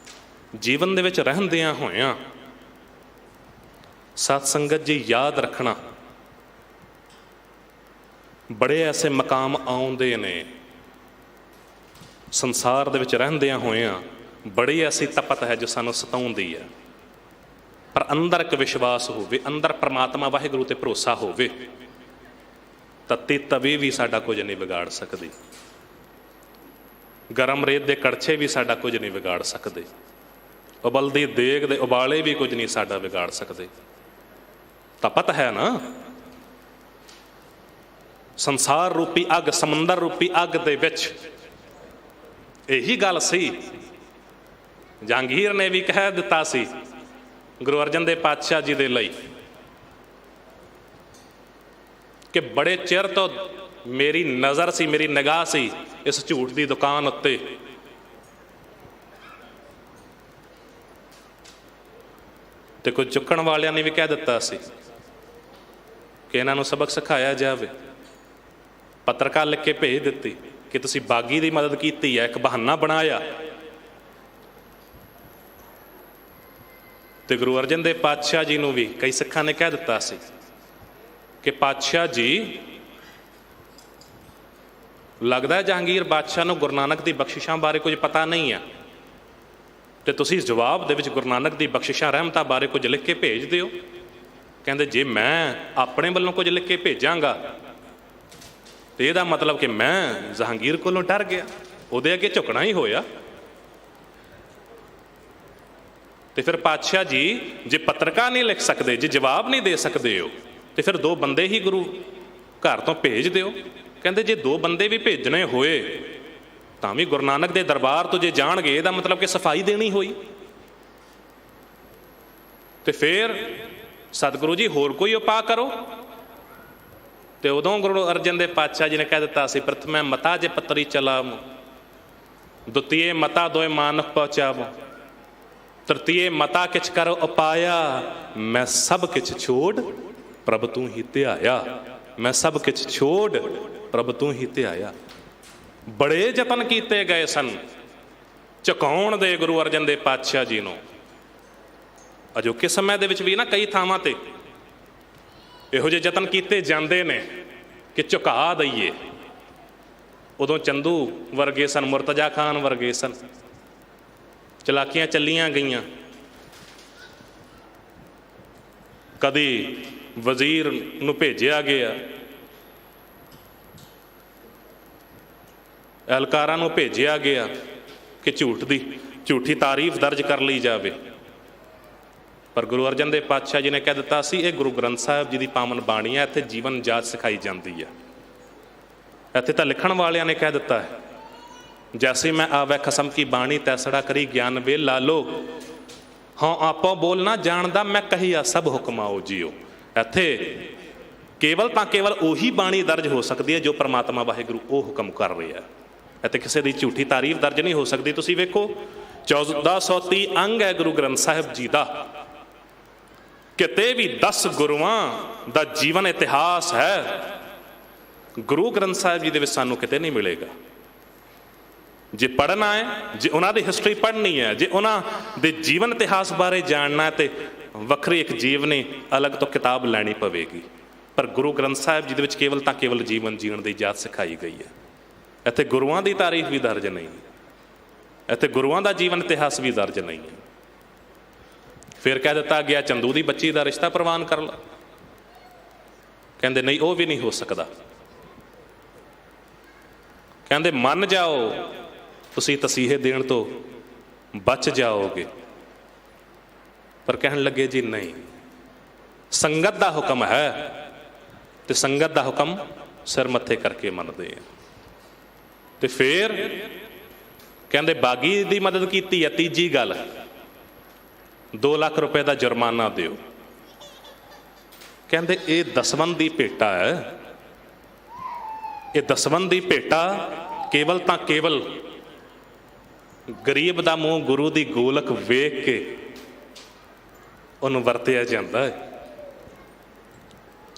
ਜੀਵਨ ਦੇ ਵਿੱਚ ਰਹਿੰਦਿਆਂ ਹੋਇਆਂ। ਸਤ ਸੰਗਤ ਜੀ ਯਾਦ ਰੱਖਣਾ, ਬੜੇ ਐਸੇ ਮਕਾਮ ਆਉਂਦੇ ਨੇ ਸੰਸਾਰ ਦੇ ਵਿੱਚ ਰਹਿੰਦਿਆਂ ਹੋਇਆਂ। ਬੜੀ ਐਸੀ ਤਪਤ ਹੈ ਜੋ ਸਾਨੂੰ ਸਤਾਉਂਦੀ ਹੈ। ਪਰ ਅੰਦਰ ਇੱਕ ਵਿਸ਼ਵਾਸ ਹੋਵੇ, ਅੰਦਰ ਪਰਮਾਤਮਾ ਵਾਹਿਗੁਰੂ ਤੇ ਭਰੋਸਾ ਹੋਵੇ, ਤੱਤੀ ਤਵੀ ਵੀ ਸਾਡਾ ਕੁਝ ਨਹੀਂ ਵਿਗਾੜ ਸਕਦੀ। ਗਰਮ ਰੇਤ ਦੇ ਕੜਛੇ ਵੀ ਸਾਡਾ ਕੁਝ ਨਹੀਂ ਵਿਗਾੜ ਸਕਦੇ। ਉਬਲਦੀ ਦੇਗ ਦੇ ਉਬਾਲੇ ਵੀ ਕੁਝ ਨਹੀਂ ਸਾਡਾ ਵਿਗਾੜ ਸਕਦੇ। ਤਪਤ ਹੈ ਨਾ। ਸੰਸਾਰ ਰੂਪੀ ਅੱਗ, ਸਮੁੰਦਰ ਰੂਪੀ ਅੱਗ ਦੇ ਵਿੱਚ ਇਹੀ ਗੱਲ ਸੀ। ਜਹਾਂਗੀਰ ਨੇ ਵੀ ਕਹਿ ਦਿੱਤਾ ਸੀ ਗੁਰੂ ਅਰਜਨ ਦੇਵ ਪਾਤਸ਼ਾਹ ਜੀ ਦੇ ਲਈ ਕਿ ਬੜੇ ਚਿਰ ਤੋਂ ਮੇਰੀ ਨਜ਼ਰ ਸੀ, ਮੇਰੀ ਨਿਗਾਹ ਸੀ ਇਸ ਝੂਠ ਦੀ ਦੁਕਾਨ ਉੱਤੇ। ਤੇ ਕੁਝ ਚੁੱਕਣ ਵਾਲਿਆਂ ਨੇ ਵੀ ਕਹਿ ਦਿੱਤਾ ਸੀ ਕਿ ਇਹਨਾਂ ਨੂੰ ਸਬਕ ਸਿਖਾਇਆ ਜਾਵੇ। ਪੱਤਰਕਾਰ ਲਿਖ ਕੇ ਭੇਜ ਦਿੱਤੀ ਕਿ ਤੁਸੀਂ ਬਾਗੀ ਦੀ ਮਦਦ ਕੀਤੀ ਹੈ, ਇੱਕ ਬਹਾਨਾ ਬਣਾਇਆ। ਤੇ ਗੁਰੂ ਅਰਜਨ ਦੇਵ ਪਾਤਸ਼ਾਹ ਜੀ ਨੂੰ ਵੀ ਕਈ ਸਿੱਖਾਂ ਨੇ ਕਹਿ ਦਿੱਤਾ ਸੀ ਕਿ ਪਾਤਸ਼ਾਹ ਜੀ, ਲੱਗਦਾ ਜਹਾਂਗੀਰ ਬਾਦਸ਼ਾਹ ਨੂੰ ਗੁਰੂ ਨਾਨਕ ਦੀ ਬਖਸ਼ਿਸ਼ਾਂ ਬਾਰੇ ਕੁਝ ਪਤਾ ਨਹੀਂ ਆ, ਤੇ ਤੁਸੀਂ ਜਵਾਬ ਦੇ ਵਿੱਚ ਗੁਰੂ ਨਾਨਕ ਦੀ ਬਖਸ਼ਿਸ਼ਾਂ ਰਹਿਮਤਾਂ ਬਾਰੇ ਕੁਝ ਲਿਖ ਕੇ ਭੇਜ ਦਿਓ। ਕਹਿੰਦੇ ਜੇ ਮੈਂ ਆਪਣੇ ਵੱਲੋਂ ਕੁਝ ਲਿਖ ਕੇ ਭੇਜਾਂਗਾ ਤੇ ਇਹਦਾ ਮਤਲਬ ਕਿ ਮੈਂ ਜਹਾਂਗੀਰ ਕੋਲੋਂ ਡਰ ਗਿਆ, ਉਹਦੇ ਅੱਗੇ ਝੁਕਣਾ ਹੀ ਹੋਇਆ। ਤੇ ਫਿਰ ਪਾਤਸ਼ਾਹ ਜੀ ਜੇ ਪੱਤਰਕਾਰ ਨਹੀਂ ਲਿਖ ਸਕਦੇ, ਜੇ ਜਵਾਬ ਨਹੀਂ ਦੇ ਸਕਦੇ ਹੋ, ਤੇ ਫਿਰ 2 ਬੰਦੇ ਹੀ ਗੁਰੂ ਘਰ ਤੋਂ ਭੇਜ ਦਿਓ। ਕਹਿੰਦੇ ਜੇ 2 ਬੰਦੇ ਵੀ ਭੇਜਣੇ ਹੋਏ ਤਾਂ ਵੀ ਗੁਰੂ ਨਾਨਕ ਦੇ ਦਰਬਾਰ ਤੋਂ ਜੇ ਜਾਣਗੇ, ਇਹਦਾ ਮਤਲਬ ਕਿ ਸਫਾਈ ਦੇਣੀ ਹੋਈ। ਤੇ ਫਿਰ ਸਤਿਗੁਰੂ ਜੀ ਹੋਰ ਕੋਈ ਉਪਾਅ ਕਰੋ। ਤੇ ਉਦੋਂ ਗੁਰੂ ਅਰਜਨ ਦੇਵ ਪਾਤਸ਼ਾਹ ਜੀ ਨੇ ਕਹਿ ਦਿੱਤਾ ਸੀ, ਪ੍ਰਥਮੇ ਮਤਾ ਜੇ ਪੱਤਰੀ ਚਲਾਵੋ, ਦੁਤੀਏ ਮਤਾ ਦੋਏ ਮਾਨਕ ਪਹੁੰਚਾਵੋ, ਤ੍ਰਿਤੀਏ ਮਤਾ ਕਿਛ ਕਰੋ ਉਪਾਇਆ, ਮੈਂ ਸਭ ਕਿਛ ਛੋੜ ਪ੍ਰਭ ਤੂੰ ਹੀ ਧਿਆਇਆ। ਮੈਂ ਸਭ ਕਿਛ ਛੋੜ ਪ੍ਰਭ ਤੂੰ ਹੀ ਧਿਆਇਆ। ਬੜੇ ਯਤਨ ਕੀਤੇ ਗਏ ਸਨ ਝੁਕਾਉਣ ਦੇ ਗੁਰੂ ਅਰਜਨ ਦੇਵ ਪਾਤਸ਼ਾਹ ਜੀ ਨੂੰ। ਅਜੋਕੇ ਸਮੇਂ ਦੇ ਵਿੱਚ ਵੀ ਨਾ ਕਈ ਥਾਵਾਂ ਤੇ ਇਹੋ ਜਿਹੇ ਯਤਨ ਕੀਤੇ ਜਾਂਦੇ ਨੇ ਕਿ ਝੁਕਾ ਦਈਏ। ਉਦੋਂ ਚੰਦੂ ਵਰਗੇ ਸਨ, ਮੁਰਤਜ਼ਾ ਖਾਨ ਵਰਗੇ ਸਨ, ਚਲਾਕੀਆਂ ਚੱਲੀਆਂ ਗਈਆਂ। ਕਦੀ ਵਜ਼ੀਰ ਨੂੰ ਭੇਜਿਆ ਗਿਆ, ਅਹਿਲਕਾਰਾਂ ਨੂੰ ਭੇਜਿਆ ਗਿਆ ਕਿ ਝੂਠੀ ਤਾਰੀਫ ਦਰਜ ਕਰ ਲਈ ਜਾਵੇ। ਪਰ ਗੁਰੂ ਅਰਜਨ ਦੇਵ ਪਾਤਸ਼ਾਹ ਜੀ ਨੇ ਕਹਿ ਦਿੱਤਾ ਸੀ ਇਹ ਗੁਰੂ ਗ੍ਰੰਥ ਸਾਹਿਬ ਜੀ ਦੀ ਪਾਵਨ ਬਾਣੀ ਹੈ, ਇੱਥੇ ਜੀਵਨ ਜਾਚ ਸਿਖਾਈ ਜਾਂਦੀ ਹੈ। ਇੱਥੇ ਤਾਂ ਲਿਖਣ ਵਾਲਿਆਂ ਨੇ ਕਹਿ ਦਿੱਤਾ ਹੈ जैसे मैं आवे खसम की बाणी तैसड़ा करी ज्ञान वे लालो, हाँ आपो बोलना जानदा मैं कहिया सब हुक्म आओ जियो। इत्थे केवल तो केवल उही बाणी दर्ज हो सकती है जो परमात्मा वाहिगुरू वो हुक्म कर रहे हैं। इत्थे किसी की झूठी तारीफ दर्ज नहीं हो सकती। तुसीं वेखो 1430 अंग है गुरु ग्रंथ साहिब जी का, किते भी 10 गुरुआं दा जीवन इतिहास है गुरु ग्रंथ साहिब जी दे विच सानूं किते नहीं मिलेगा। जे पढ़ना है, जे उन्हां दी हिस्टरी पढ़नी है, जे उन्हां दे जीवन इतिहास बारे जानना है तो वक्री एक जीवनी अलग तो किताब लैनी पवेगी। पर गुरु ग्रंथ साहिब जी दे विच केवल तां केवल जीवन जीवन की जाच सिखाई गई है। इत्थे गुरुआं दी तारीफ भी दर्ज नहीं, इत्थे गुरुआं दा जीवन इतिहास भी दर्ज नहीं है। फिर कह दिता गया चंदू की बच्ची का रिश्ता प्रवान कर ला, कहते नहीं वो भी नहीं हो सकता। कहते मन जाओ तुसी तसीहे देण तो बच जाओगे, पर कहन लगे जी नहीं, संगत का हुक्म है तो संगत का हुक्म सिर मत्थे करके मनते हैं। तो फिर कहते बागी की मदद की है। तीजी गल 2 लाख रुपए का जुर्माना दिओ। कहते ये दसवंध की भेटा है, ये दसवंध की भेटा केवल तो केवल गरीब का मूँह गुरु की गोलक वेख के उन्होंने वरतिया जाता है।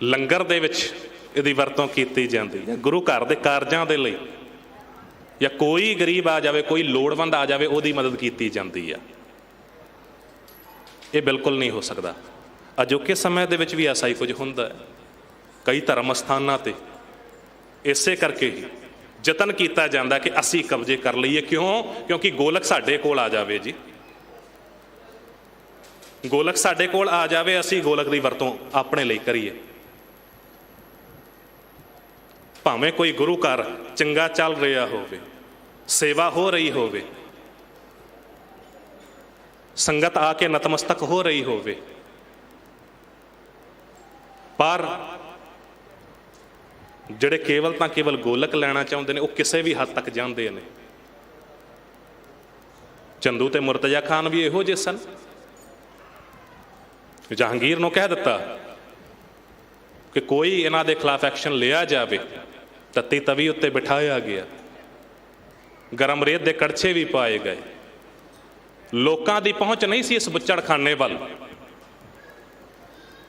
लंगर दे विच इहदी वरतों की जाती है, गुरु घर के कारजां दे लई, या कोई गरीब आ जाए, कोई लोड़वंद आ जाए, उसकी मदद की जाती है। ये बिल्कुल नहीं हो सकता। अजोके समय दे विच भी ऐसा ही कुछ हुंदा है। कई धर्म स्थानां ते इसे करके ही जतन किया जाता कि असी कब्जे कर लीए। क्यों? क्योंकि गोलक साडे कोल आ जाए जी, गोलक साडे कोल आ जाए, असी गोलक की वरतों अपने लिए करिए। भावें कोई गुरु घर चंगा चल रहा होवे, सेवा हो रही होवे, संगत आके नतमस्तक हो रही होवे, पर जिहड़े केवल तो केवल गोलक लेना चाहते हैं वो किसी भी हद तक जाते हैं। चंदू ते मुर्तजा खान भी इहो जे सन। जहांगीर नूं कह दिता कि कोई इन्हां दे खिलाफ एक्शन लिया जाए, तत्ती तवी उत्ते बिठाया गया, गरम रेत दे कड़छे भी पाए गए। लोकां दी पहुँच नहीं सी इस बुच्चड़खाने वाल,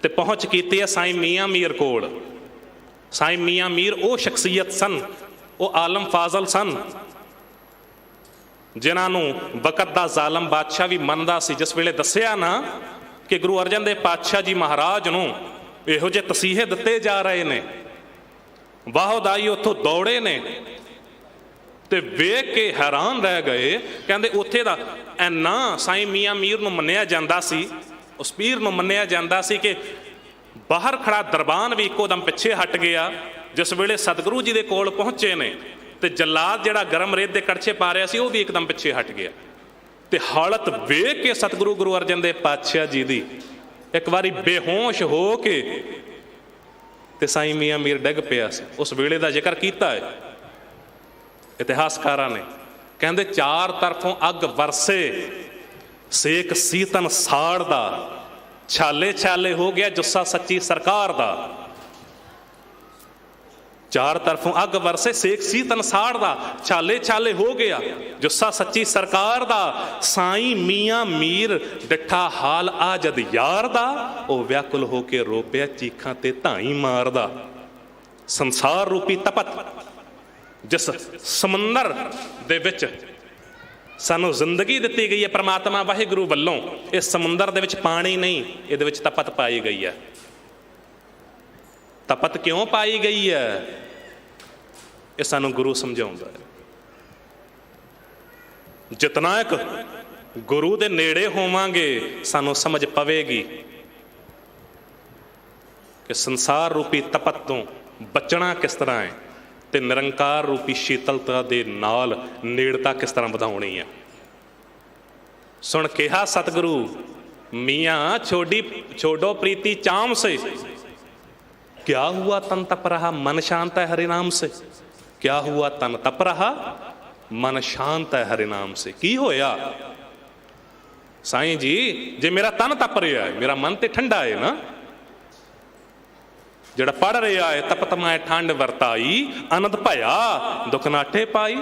ते पहुँच की है साईं मियाँ मीर कोल। साईं मियाँ मीर वो शख्सियत सन, वो आलम फाजल सन, जिन्होंने वक़्त दा जालम बादशाह भी मनदा सी। जिस वेले दसिया ना कि गुरु अर्जन देव पातशाह जी महाराज नूं इहो जे तसीहे दिते जा रहे ने, वाहोदाई उत्थों दौड़े ने, ते वेख के हैरान रह गए। कहते उत्थे दा इन्ना साईं मियाँ मीर नूं मन्निया जांदा सी, उस पीर नूं मन्निया जांदा सी कि बाहर खड़ा दरबान भी इको दम पिछे हट गया। जिस वेले सतगुरु जी दे कोल पहुंचे ने ते जल्लाद जिहड़ा गरम रेत दे कड़छे पा रहा सी वो भी एकदम पिछे हट गया। ते हालत वेख के सतगुरु गुरु अर्जन देव पातशाह जी दी एक बारी बेहोश हो के ते साईं मियाँ मीर डिग पिया सी। उस वेले का जिक्र किया है इतिहासकारां ने। कहते चार तरफों अग वरसे, सेक सीतन साड़ दा, छाले छाले हो गया जुस्सा सच्ची सरकार दा। चार तरफों अग वरसे, सेक सीतन साड़ दा, छाले छाले हो गया जुस्सा सच्ची सरकार दा। साईं मियाँ मीर डिठा हाल आ जद यार दा, ओ व्याकुल होके रो पिया चीखां ते धाई मारदा। संसार रूपी तपत जिस समंदर दे विच सानू जिंदगी दी गई है परमात्मा वाहिगुरू वल्लों, इस समुंदर दे विच पानी नहीं, इहदे विच तपत पाई गई है। तपत क्यों पाई गई है ये सानू गुरु समझाउंदा है। जितना एक गुरु दे नेड़े होवांगे सानू समझ पवेगी कि संसार रूपी तपत तो बचना किस तरह है, ते निरंकार रूपी शीतलता दे नाल नेड़ता किस तरह वधाउणी है। सुन कहा सतगुरु मियाँ छोड़ो प्रीति चाम से, क्या हुआ तन तप रहा मन शांत है हरि नाम से। क्या हुआ तन तप रहा मन शांत है हरि नाम से। की होया साईं जी, जे मेरा तन तप रहा है, मेरा मन तो ठंडा है ना, जड़ा पढ़ रहा है तपत मैं ठंड वरताई, आनंद भया दुख नाठे पाई।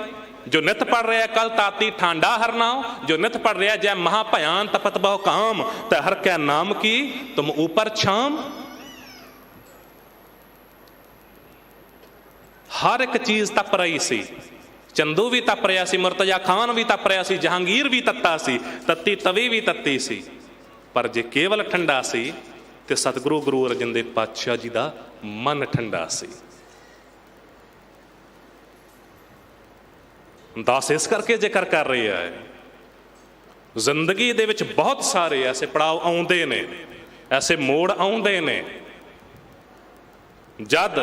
जो नित पढ़ रहा है कल ताती ठांडा हर नाम, जो नित पढ़ रहा जय महाभयान तपत बहु काम, ते हर क्या नाम की तुम ऊपर छाम। हर एक चीज तप रही सी, चंदू भी तप रहा सी, मुर्तजा खान भी तप रहा सी, जहांगीर भी तत्ता सी, तत्ती तवी भी तत्ती सी। पर जे केवल ठंडा सी ते सतगुरु गुरु अर्जन देव पातशाह जी का मन ठंडा सी। दास इस करके जिक्र कर रहे है, जिंदगी दे विच बहुत सारे ऐसे पड़ाव आउंदे ने, ऐसे मोड़ आउंदे ने, जद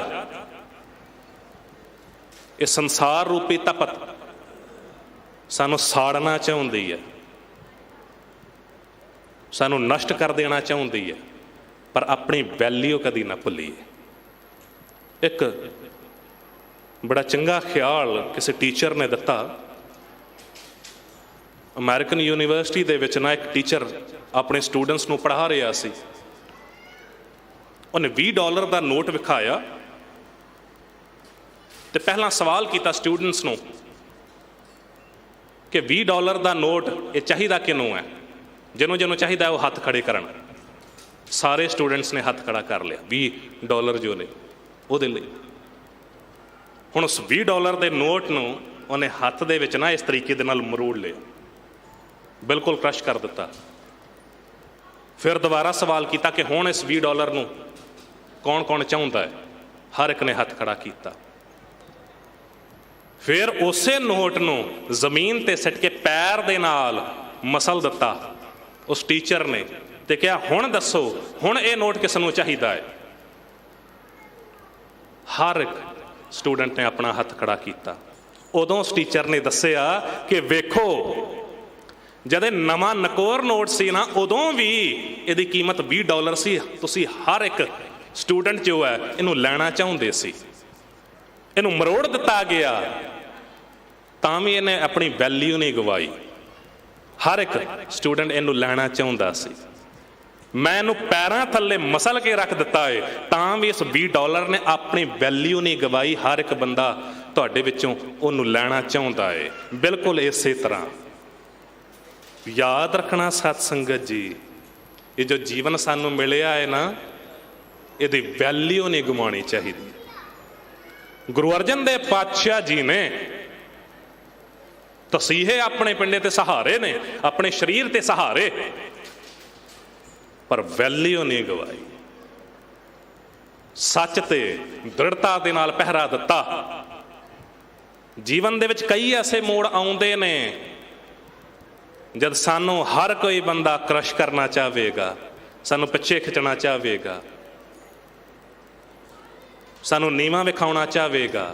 ये संसार रूपी तपत सानू साड़ना चाहती है, सानू नष्ट कर देना चाहती है, पर अपनी वैल्यू कदी ना भुलीए। एक बड़ा चंगा ख्याल किसी टीचर ने दिता, अमेरिकन यूनिवर्सिटी दे विच ना एक टीचर अपने स्टूडेंट्स नू पढ़ा रहा सी। उन्हें $20 का नोट विखाया तो पहला सवाल किया स्टूडेंट्स नू कि $20 का नोट ये चाहिदा किनू है, जिन्हों जिन्हों चाहिदा वो हथ खड़े करन। सारे स्टूडेंट्स ने हथ खड़ा कर लिया, $20 जो ने वो दे लिए। हुण उस $20 के नोट नू उन्हें हथ दे विच ना इस तरीके दे नाल मरोड़ लिया, बिल्कुल क्रश कर दिता। फिर दोबारा सवाल किया कि हुण इस $20 नू कौन कौन चाहुंदा है, हर एक ने हथ खड़ा किया। फिर उसे नोट नू जमीन ते सिट के पैर दे नाल मसल दिता उस टीचर ने, ते क्या हुण दसो हुण ये नोट किस नू चाहिदा है। हर एक स्टूडेंट ने अपना हथ खड़ा किया। उदों उस टीचर ने दसिया कि वेखो जदे नवा नकोर नोट सी ना, उदों भी इसकी कीमत $20 सी, तुसी हर एक स्टूडेंट जो है इनू लैना चाहुंदे सी, इनू मरोड़ दिता गया, तां भी इन्हें अपनी वैल्यू नहीं गवाई। हर एक स्टूडेंट इनू लैना चाहुंदा सी। मैं इनू पैरां थल्ले मसल के रख दिता है, तां भी इस $20 ने अपनी वैल्यू नहीं गवाई। हर एक बंदा तुहाडे विचों उहनू लैना चाहुंदा है। बिल्कुल इसे तरह याद रखना सत संगत जी, ये जो जीवन सानू मिलिया है ना, इहदी वैल्यू नहीं गवानी चाहिए। गुरु अर्जन देव पातशाह जी ने तसीहे अपने पिंडे ते सहारे ने, अपने शरीर ते सहारे, पर वैल्यू नहीं गवाई। सच ते दृढ़ता दे नाल पहरा दिता। जीवन दे विच कई ऐसे मोड़ आउंदे ने जद सानू हर कोई बंदा क्रश करना चाहेगा, सानू पिछे खिंचना चाहेगा, सानू नीवा विखाउणा चाहेगा।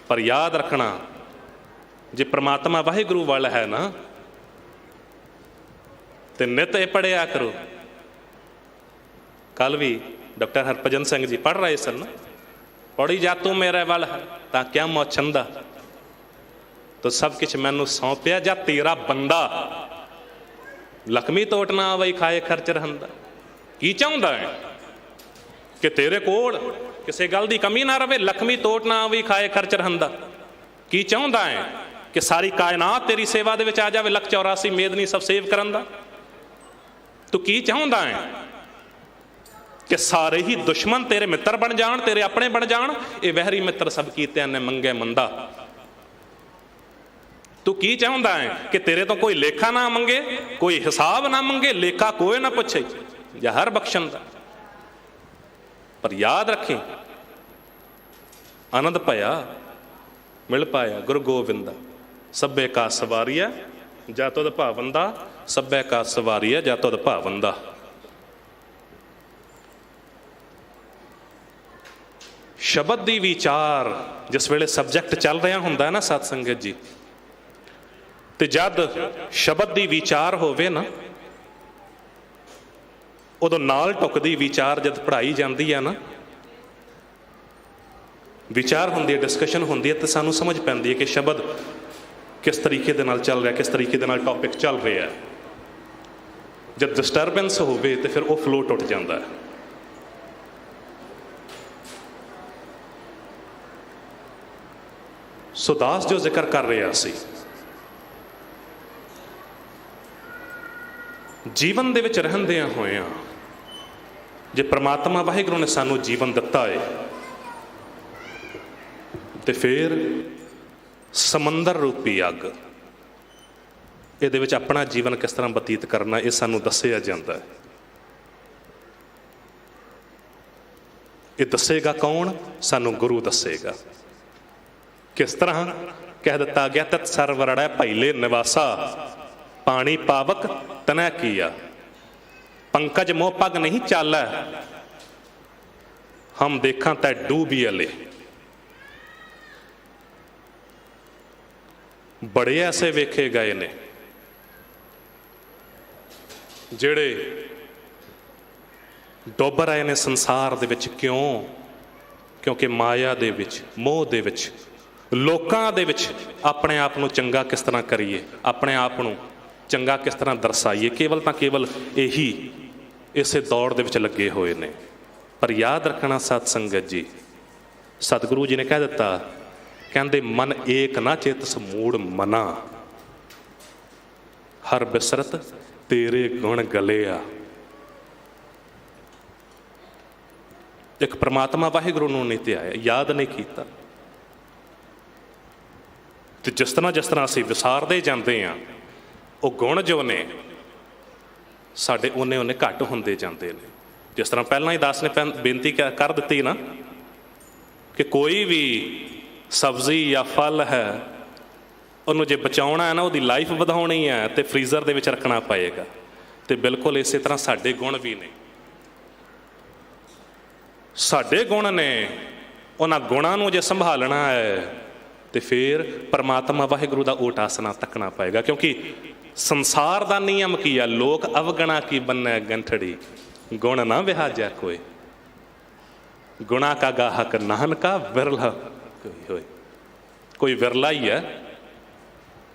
पर याद रखना, जे परमात्मा वाहिगुरु वाला है ना, तो नित ये पढ़िया करो। कल भी डॉक्टर हरभजन सिंह जी पढ़ रहे सन, पढ़ी जा तू मेरे वाल है ता क्या मौछंदा, तो सब कुछ मैनू सौंपिया जा तेरा बंदा, लक्ष्मी तोट ना वही खाए खर्च रहंदा। की चाहुंदा है कि तेरे कोल किसी गल की कमी ना रहे, लक्ष्मी तोट ना वही खाए खर्च रहंदा। की चाहुंदा है कि सारी कायनात तेरी सेवा दे विच आ जावे, 184 मेदनी सब सेव करन दा। तू की चाहुंदा है कि सारे ही दुश्मन तेरे मित्र बन जान, तेरे अपने बन जान। ये वहरी मित्र सब कीतियां ने मंगे मंदा। तू की चाहुंदा है कि तेरे तो कोई लेखा ना मंगे, कोई हिसाब ना मंगे, लेखा कोई ना पुछे, जहर बख्शन दा। पर याद रखें, आनंद पाया मिल पाया गुरु गोविंदा, सभे का सवारिया जा तुद भावंदा, सभे का सवारिया जा तुद भावंदा। शब्द दी विचार जिस वेले सब्जैक्ट चल रहा हुंदा ना सत संगत जी, ते जद शब्द दी विचार होवे ना, उदों नाल टुकदी विचार जद पढ़ाई जाती है ना, ਵਿਚਾਰ ਹੁੰਦੀ ਹੈ, ਡਿਸਕਸ਼ਨ ਹੁੰਦੀ ਹੈ, ਤੇ ਸਾਨੂੰ ਸਮਝ ਪੈਂਦੀ ਹੈ ਕਿ ਸ਼ਬਦ ਕਿਸ ਤਰੀਕੇ ਦੇ ਨਾਲ ਚੱਲ ਰਿਹਾ, ਕਿਸ ਤਰੀਕੇ ਦੇ ਨਾਲ ਟੌਪਿਕ ਚੱਲ ਰਿਹਾ। ਜਦ ਡਿਸਟਰਬੈਂਸ ਹੋਵੇ ਤੇ ਫਿਰ ਉਹ ਫਲੋ ਟੁੱਟ ਜਾਂਦਾ ਹੈ। ਸੋ ਦਾਸ ਜੋ ਜ਼ਿਕਰ ਕਰ ਰਿਹਾ ਸੀ, ਜੀਵਨ ਦੇ ਵਿੱਚ ਰਹਿੰਦਿਆਂ ਹੋਇਆਂ ਜੇ ਪ੍ਰਮਾਤਮਾ ਵਾਹਿਗੁਰੂ ਨੇ ਸਾਨੂੰ ਜੀਵਨ ਦਿੱਤਾ ਹੈ ਤੇ ਫਿਰ ਸਮੁੰਦਰ ਰੂਪੀ ਅੱਗ, ਇਹਦੇ ਵਿੱਚ ਆਪਣਾ ਜੀਵਨ ਕਿਸ ਤਰ੍ਹਾਂ ਬਤੀਤ ਕਰਨਾ, ਇਹ ਸਾਨੂੰ ਦੱਸਿਆ ਜਾਂਦਾ ਹੈ। ਇਹ ਦੱਸੇਗਾ ਕੌਣ? ਸਾਨੂੰ ਗੁਰੂ ਦੱਸੇਗਾ। ਕਿਸ ਤਰ੍ਹਾਂ? ਕਹਿ ਦਿੱਤਾ ਗਿਆ, ਤਤ ਸਰਵਰੜੈ ਪਹਿਲੇ ਨਿਵਾਸਾ, ਪਾਣੀ ਪਾਵਕ ਤਨੈ ਕੀਆ, ਪੰਕਜ ਮੋਹ ਪਗ ਨਹੀਂ ਚਾਲੈ, ਹਮ ਦੇਖਾਂ ਤੈ ਡੂਬੀ ਅਲੇ। ਬੜੇ ਐਸੇ ਵੇਖੇ ਗਏ ਨੇ ਜਿਹੜੇ ਡੁੱਬ ਰਹੇ ਨੇ ਸੰਸਾਰ ਦੇ ਵਿੱਚ। ਕਿਉਂ? ਕਿਉਂਕਿ ਮਾਇਆ ਦੇ ਵਿੱਚ, ਮੋਹ ਦੇ ਵਿੱਚ, ਲੋਕਾਂ ਦੇ ਵਿੱਚ ਆਪਣੇ ਆਪ ਨੂੰ ਚੰਗਾ ਕਿਸ ਤਰ੍ਹਾਂ ਕਰੀਏ, ਆਪਣੇ ਆਪ ਨੂੰ ਚੰਗਾ ਕਿਸ ਤਰ੍ਹਾਂ ਦਰਸਾਈਏ, ਕੇਵਲ ਤਾਂ ਕੇਵਲ ਇਹੀ ਇਸੇ ਦੌੜ ਦੇ ਵਿੱਚ ਲੱਗੇ ਹੋਏ ਨੇ। ਪਰ ਯਾਦ ਰੱਖਣਾ ਸਤ ਸੰਗਤ ਜੀ, ਸਤਿਗੁਰੂ ਜੀ ਨੇ ਕਹਿ ਦਿੱਤਾ, ਕਹਿੰਦੇ ਮਨ ਏਕ ਨਾ ਚੇਤਸ ਮੂੜ ਮਨਾ, ਹਰ ਬਿਸਰਤ ਤੇਰੇ ਗੁਣ ਗਲਿਆ। ਇੱਕ ਪ੍ਰਮਾਤਮਾ ਵਾਹਿਗੁਰੂ ਨੂੰ ਨਹੀਂ ਧਿਆਇਆ, ਯਾਦ ਨਹੀਂ ਕੀਤਾ, ਤੇ ਜਿਸ ਤਰ੍ਹਾਂ ਅਸੀਂ ਵਿਸਾਰਦੇ ਜਾਂਦੇ ਹਾਂ, ਉਹ ਗੁਣ ਜੋ ਨੇ ਸਾਡੇ ਉਹਨੇ ਘੱਟ ਹੁੰਦੇ ਜਾਂਦੇ ਨੇ। ਜਿਸ ਤਰ੍ਹਾਂ ਪਹਿਲਾਂ ਹੀ ਦਾਸ ਨੇ ਬੇਨਤੀ ਕਰ ਦਿੱਤੀ ਨਾ ਕਿ ਕੋਈ ਵੀ ਸਬਜ਼ੀ ਜਾਂ ਫਲ ਹੈ, ਉਹਨੂੰ ਜੇ ਬਚਾਉਣਾ ਹੈ ਨਾ, ਉਹਦੀ ਲਾਈਫ ਵਧਾਉਣੀ ਹੈ, ਤੇ ਫਰੀਜ਼ਰ ਦੇ ਵਿੱਚ ਰੱਖਣਾ ਪਏਗਾ। ਤੇ ਬਿਲਕੁਲ ਇਸੇ ਤਰ੍ਹਾਂ ਸਾਡੇ ਗੁਣ ਵੀ ਨੇ। ਸਾਡੇ ਗੁਣ ਨੇ, ਉਹਨਾਂ ਗੁਣਾਂ ਨੂੰ ਜੇ ਸੰਭਾਲਣਾ ਹੈ ਤੇ ਫਿਰ ਪਰਮਾਤਮਾ ਵਾਹਿਗੁਰੂ ਦਾ ਓਟ ਆਸਣਾ ਤੱਕਣਾ ਪਏਗਾ। ਕਿਉਂਕਿ ਸੰਸਾਰ ਦਾ ਨਿਯਮ ਕੀ ਹੈ? ਲੋਕ ਅਵਗਣਾ ਕੀ ਬੰਨੈ ਗੰਠੜੀ, ਗੁਣ ਨਾ ਵਿਹਾਜਿਆ ਕੋਈ, ਗੁਣਾ ਕਾ ਗਾਹਕ ਨਾਹਨ ਕਾ ਵਿਰਲਾ ਹੋਏ। ਕੋਈ ਵਿਰਲਾ ਹੀ ਹੈ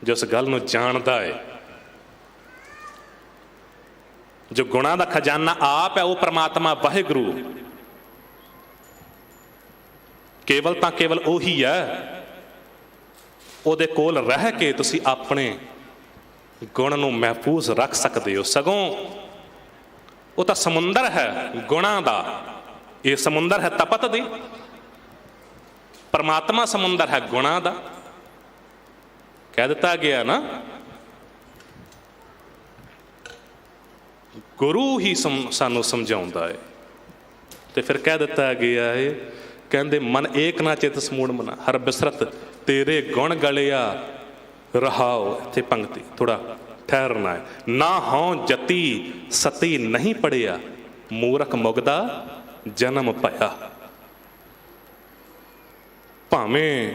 ਜੋ ਉਸ ਗੱਲ ਨੂੰ ਜਾਣਦਾ ਹੈ। ਜੋ ਗੁਣਾਂ ਦਾ ਖਜ਼ਾਨਾ ਆਪ ਹੈ, ਉਹ ਪਰਮਾਤਮਾ ਵਾਹਿਗੁਰੂ ਕੇਵਲ ਤਾਂ ਕੇਵਲ ਉਹੀ ਹੈ। ਉਹਦੇ ਕੋਲ ਰਹਿ ਕੇ ਤੁਸੀਂ ਆਪਣੇ ਗੁਣ ਨੂੰ ਮਹਿਫੂਜ਼ ਰੱਖ ਸਕਦੇ ਹੋ। ਸਗੋਂ ਉਹ ਤਾਂ ਸਮੁੰਦਰ ਹੈ ਗੁਣਾਂ ਦਾ, ਇਹ ਸਮੁੰਦਰ ਹੈ ਤਪਤ ਦੀ, ਪਰਮਾਤਮਾ ਸਮੁੰਦਰ ਹੈ ਗੁਣਾਂ ਦਾ। ਕਹਿ ਦਿੱਤਾ ਗਿਆ ਨਾ, ਗੁਰੂ ਹੀ ਸਾਨੂੰ ਸਮਝਾਉਂਦਾ ਹੈ। ਤੇ ਫਿਰ ਕਹਿ ਦਿੱਤਾ ਗਿਆ ਹੈ, ਕਹਿੰਦੇ ਮਨ ਏਕ ਨਾ ਚਿਤ ਸਮੂੜ ਮਨਾ, ਹਰ ਬਿਸਰਤ ਤੇਰੇ ਗੁਣ ਗਲਿਆ ਰਹਾਓ। ਇੱਥੇ ਪੰਕਤੀ ਥੋੜਾ ਠਹਿਰਨਾ ਹੈ। ਨਾ ਹਉ ਜਤੀ ਸਤੀ ਨਹੀਂ ਪੜਿਆ, ਮੂਰਖ ਮੁਗਦਾ ਜਨਮ ਭਇਆ। ਭਾਵੇਂ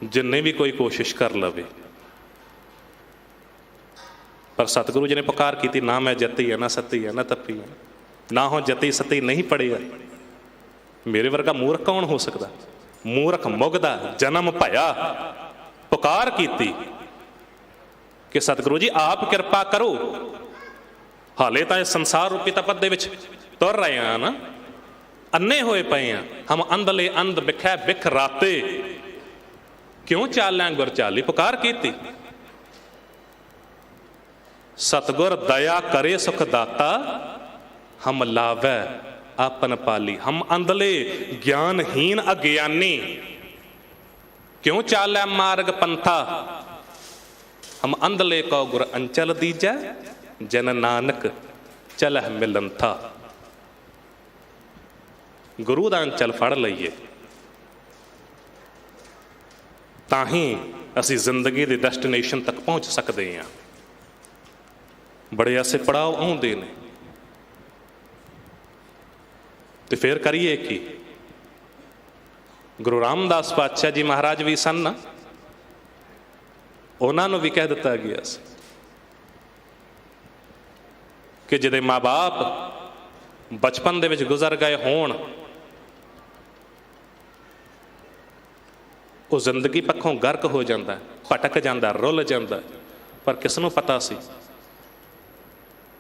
ਜਿੰਨੇ ਵੀ ਕੋਈ ਕੋਸ਼ਿਸ਼ ਕਰ ਲਵੇ, ਪਰ ਸਤਿਗੁਰੂ ਜੀ ਨੇ ਪੁਕਾਰ ਕੀਤੀ, ਨਾ ਮੈਂ ਜਤੀ ਹੈ, ਨਾ ਸਤੀ ਹੈ, ਨਾ ਤੱਪੀ ਹੈ, ਨਾ ਹੋ ਜਤੀ ਸਤੀ ਨਹੀਂ ਪੜਿਆ। ਮੇਰੇ ਵਰਗਾ ਮੂਰਖ ਕੌਣ ਹੋ ਸਕਦਾ? ਮੂਰਖ ਮੁਗਦਾ ਜਨਮ ਭਇਆ। ਪੁਕਾਰ ਕੀਤੀ ਕਿ ਸਤਿਗੁਰੂ ਜੀ ਆਪ ਕਿਰਪਾ ਕਰੋ। ਹਾਲੇ ਤਾਂ ਇਸ ਸੰਸਾਰ ਰੂਪੀ ਤਪਤ ਦੇ ਵਿੱਚ ਤੁਰ ਰਹੇ ਹਾਂ ਨਾ, ਅੰਨੇ ਹੋਏ ਪਏ ਹਾਂ। ਹਮ ਅੰਧਲੇ ਅੰਧ ਬਿਖੈ ਬਿਖ ਰਾਤੇ, ਕਿਉਂ ਚਾਲਾਂ ਗੁਰ ਚਾਲੀ। ਪੁਕਾਰ ਕੀਤੀ, ਸਤਿਗੁਰ ਦਇਆ ਕਰੇ ਸੁਖ ਦਾਤਾ, ਹਮ ਲਾਵੈ ਆਪਨ ਪਾਲੀ। ਹਮ ਅੰਧਲੇ ਗਿਆਨਹੀਨ ਅਗਿਆਨੀ, ਕਿਉਂ ਚਾਲੈ ਮਾਰਗ ਪੰਥਾ। ਹਮ ਅੰਧਲੇ ਕਉ ਗੁਰ ਅੰਚਲ ਦੀਜੈ, ਜਨ ਨਾਨਕ ਚਲਹਿ ਮਿਲੰਥਾ। ਗੁਰੂ ਦਾ ਅੰਚਲ ਫੜ ਲਈਏ ਤਾਂ ਹੀ ਅਸੀਂ ਜ਼ਿੰਦਗੀ ਦੇ ਡੈਸਟੀਨੇਸ਼ਨ ਤੱਕ ਪਹੁੰਚ ਸਕਦੇ ਹਾਂ। ਬੜੇ ਐਸੇ ਪੜਾਅ ਆਉਂਦੇ ਨੇ, ਤੇ ਫਿਰ ਕਰੀਏ ਕੀ? ਗੁਰੂ ਰਾਮਦਾਸ ਪਾਤਸ਼ਾਹ ਜੀ ਮਹਾਰਾਜ ਵੀ ਸਨ ਨਾ, ਉਹਨਾਂ ਨੂੰ ਵੀ ਕਹਿ ਦਿੱਤਾ ਗਿਆ ਸੀ ਕਿ ਜਿਹਦੇ ਮਾਂ ਬਾਪ ਬਚਪਨ ਦੇ ਵਿੱਚ ਗੁਜ਼ਰ ਗਏ ਹੋਣ ਉਹ ਜ਼ਿੰਦਗੀ ਪੱਖੋਂ ਗਰਕ ਹੋ ਜਾਂਦਾ, ਭਟਕ ਜਾਂਦਾ, ਰੁੱਲ ਜਾਂਦਾ। ਪਰ ਕਿਸ ਨੂੰ ਪਤਾ ਸੀ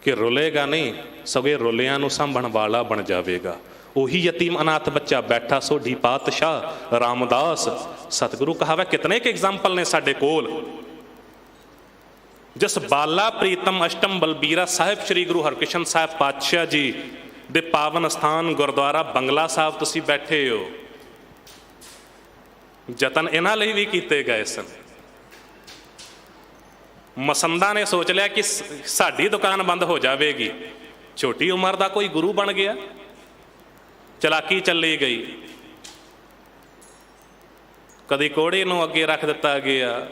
ਕਿ ਰੁੱਲੇਗਾ ਨਹੀਂ, ਸਗੋਂ ਰੁੱਲਿਆਂ ਨੂੰ ਸਾਂਭਣ ਵਾਲਾ ਬਣ ਜਾਵੇਗਾ। ਉਹੀ ਯਤੀਮ ਅਨਾਥ ਬੱਚਾ ਬੈਠਾ ਸੋਢੀ ਪਾਤਸ਼ਾਹ ਰਾਮਦਾਸ। ਸਤਿਗੁਰੂ ਕਹਾਵੇ ਕਿਤਨੇ ਕੁ ਐਗਜ਼ਾਮਪਲ ਨੇ ਸਾਡੇ ਕੋਲ। ਜਿਸ ਬਾਲਾ ਪ੍ਰੀਤਮ ਅਸ਼ਟਮ ਬਲਬੀਰਾ ਸਾਹਿਬ ਸ੍ਰੀ ਗੁਰੂ ਹਰਕ੍ਰਿਸ਼ਨ ਸਾਹਿਬ ਪਾਤਸ਼ਾਹ ਜੀ ਦੇ ਪਾਵਨ ਸਥਾਨ ਗੁਰਦੁਆਰਾ ਬੰਗਲਾ ਸਾਹਿਬ ਤੁਸੀਂ ਬੈਠੇ ਹੋ, ਯਤਨ ਇਹਨਾਂ ਲਈ ਵੀ ਕੀਤੇ ਗਏ ਸਨ। ਮਸੰਦਾਂ ਨੇ ਸੋਚ ਲਿਆ ਕਿ ਸਾਡੀ ਦੁਕਾਨ ਬੰਦ ਹੋ ਜਾਵੇਗੀ, ਛੋਟੀ ਉਮਰ ਦਾ ਕੋਈ ਗੁਰੂ ਬਣ ਗਿਆ, ਚਲਾਕੀ ਚੱਲੀ ਗਈ। ਕਦੀ ਕੋੜੇ ਨੂੰ ਅੱਗੇ ਰੱਖ ਦਿੱਤਾ ਗਿਆ,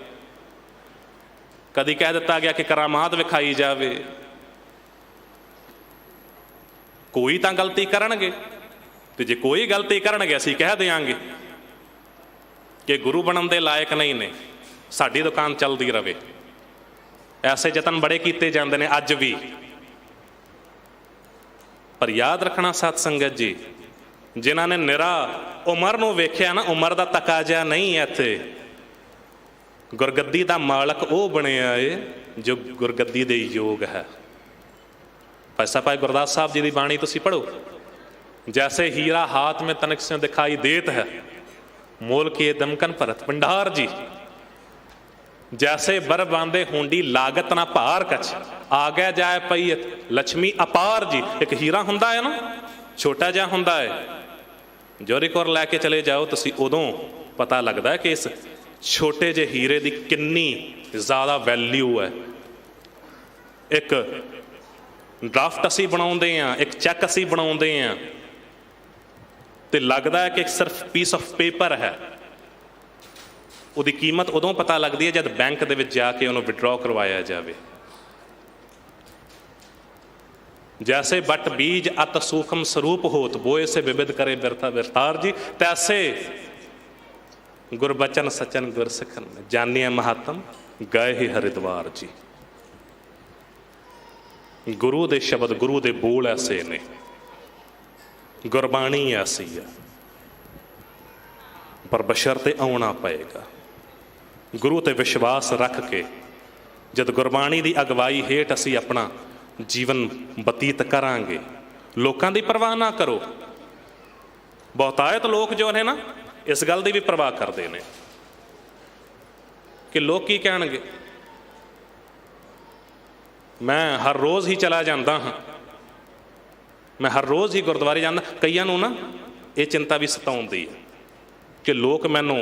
ਕਦੀ ਕਹਿ ਦਿੱਤਾ ਗਿਆ ਕਿ ਕਰਾਮਾਤ ਵਿਖਾਈ ਜਾਵੇ। ਕੋਈ ਤਾਂ ਗਲਤੀ ਕਰਨਗੇ, ਤੇ ਜੇ ਕੋਈ ਗਲਤੀ ਕਰਨਗੇ ਅਸੀਂ ਕਹਿ ਦਿਆਂਗੇ ਕਿ ਗੁਰੂ ਬਣਨ ਦੇ ਲਾਇਕ ਨਹੀਂ ਨੇ, ਸਾਡੀ ਦੁਕਾਨ ਚੱਲਦੀ ਰਵੇ। ਐਸੇ ਯਤਨ ਬੜੇ ਕੀਤੇ ਜਾਂਦੇ ਨੇ ਅੱਜ ਵੀ। ਪਰ ਯਾਦ ਰੱਖਣਾ ਸਤ ਸੰਗਤ ਜੀ, ਜਿਨ੍ਹਾਂ ਨੇ ਨਿਰਾ ਉਮਰ ਨੂੰ ਵੇਖਿਆ ਨਾ, ਉਮਰ ਦਾ ਤਕਾਜ਼ਾ ਨਹੀਂ ਇੱਥੇ। ਗੁਰਗੱਦੀ ਦਾ ਮਾਲਕ ਉਹ ਬਣਿਆ ਏ ਜੋ ਗੁਰਗੱਦੀ ਦੇ ਯੋਗ ਹੈ। ਪੈਸਾ ਭਾਈ ਗੁਰਦਾਸ ਸਾਹਿਬ ਜੀ ਦੀ ਬਾਣੀ ਤੁਸੀਂ ਪੜ੍ਹੋ। ਜੈਸੇ ਹੀਰਾ ਹਾथ में तनिक से दिखाई देत है, मोल के दमकन भरत भंडार जी। जैसे बर बांधे हुंडी लागत ना भार कछ, आगे जाए पई लक्ष्मी अपार जी। एक हीरा हुंदा है ना, छोटा जिहा हुंदा है, जोरी कोर लैके चले जाओ तुसी, उदों पता लगता है कि इस छोटे जे हीरे की कितनी ज़्यादा वैल्यू है। एक ड्राफ्ट असी बनाउंदे हां, एक चैक असी बनाउंदे हां, तो लगता है कि सिर्फ पीस ऑफ पेपर है। उसकी कीमत उदों पता लगती है जब बैंक दे विच जाके उन्होंने विड्रॉ करवाया जाए। जैसे बट बीज अत सूखम स्वरूप होत, बोए से विविध करे विरतार जी। तैसे गुरबचन सचन गुरसिखन, जानिए महात्म गए ही हरिद्वार जी। गुरु दे शब्द, गुरु दे बोल ऐसे ने, गुरबाणी ऐसी है। पर बशर्ते आना पएगा गुरु ते विश्वास रख के। जद गुरबाणी की अगवाई हेठ असी अपना जीवन बतीत करांगे, लोगों की परवाह ना करो। बहुतायत लोग जो है ना, इस गल की भी परवाह करते हैं कि लोग की कहणगे। मैं हर रोज़ ही चला जाता हाँ, मैं हर रोज़ ही गुरुद्वारे जाना। कईयां नूं ना ये चिंता भी सताउंदी है कि लोग मैनू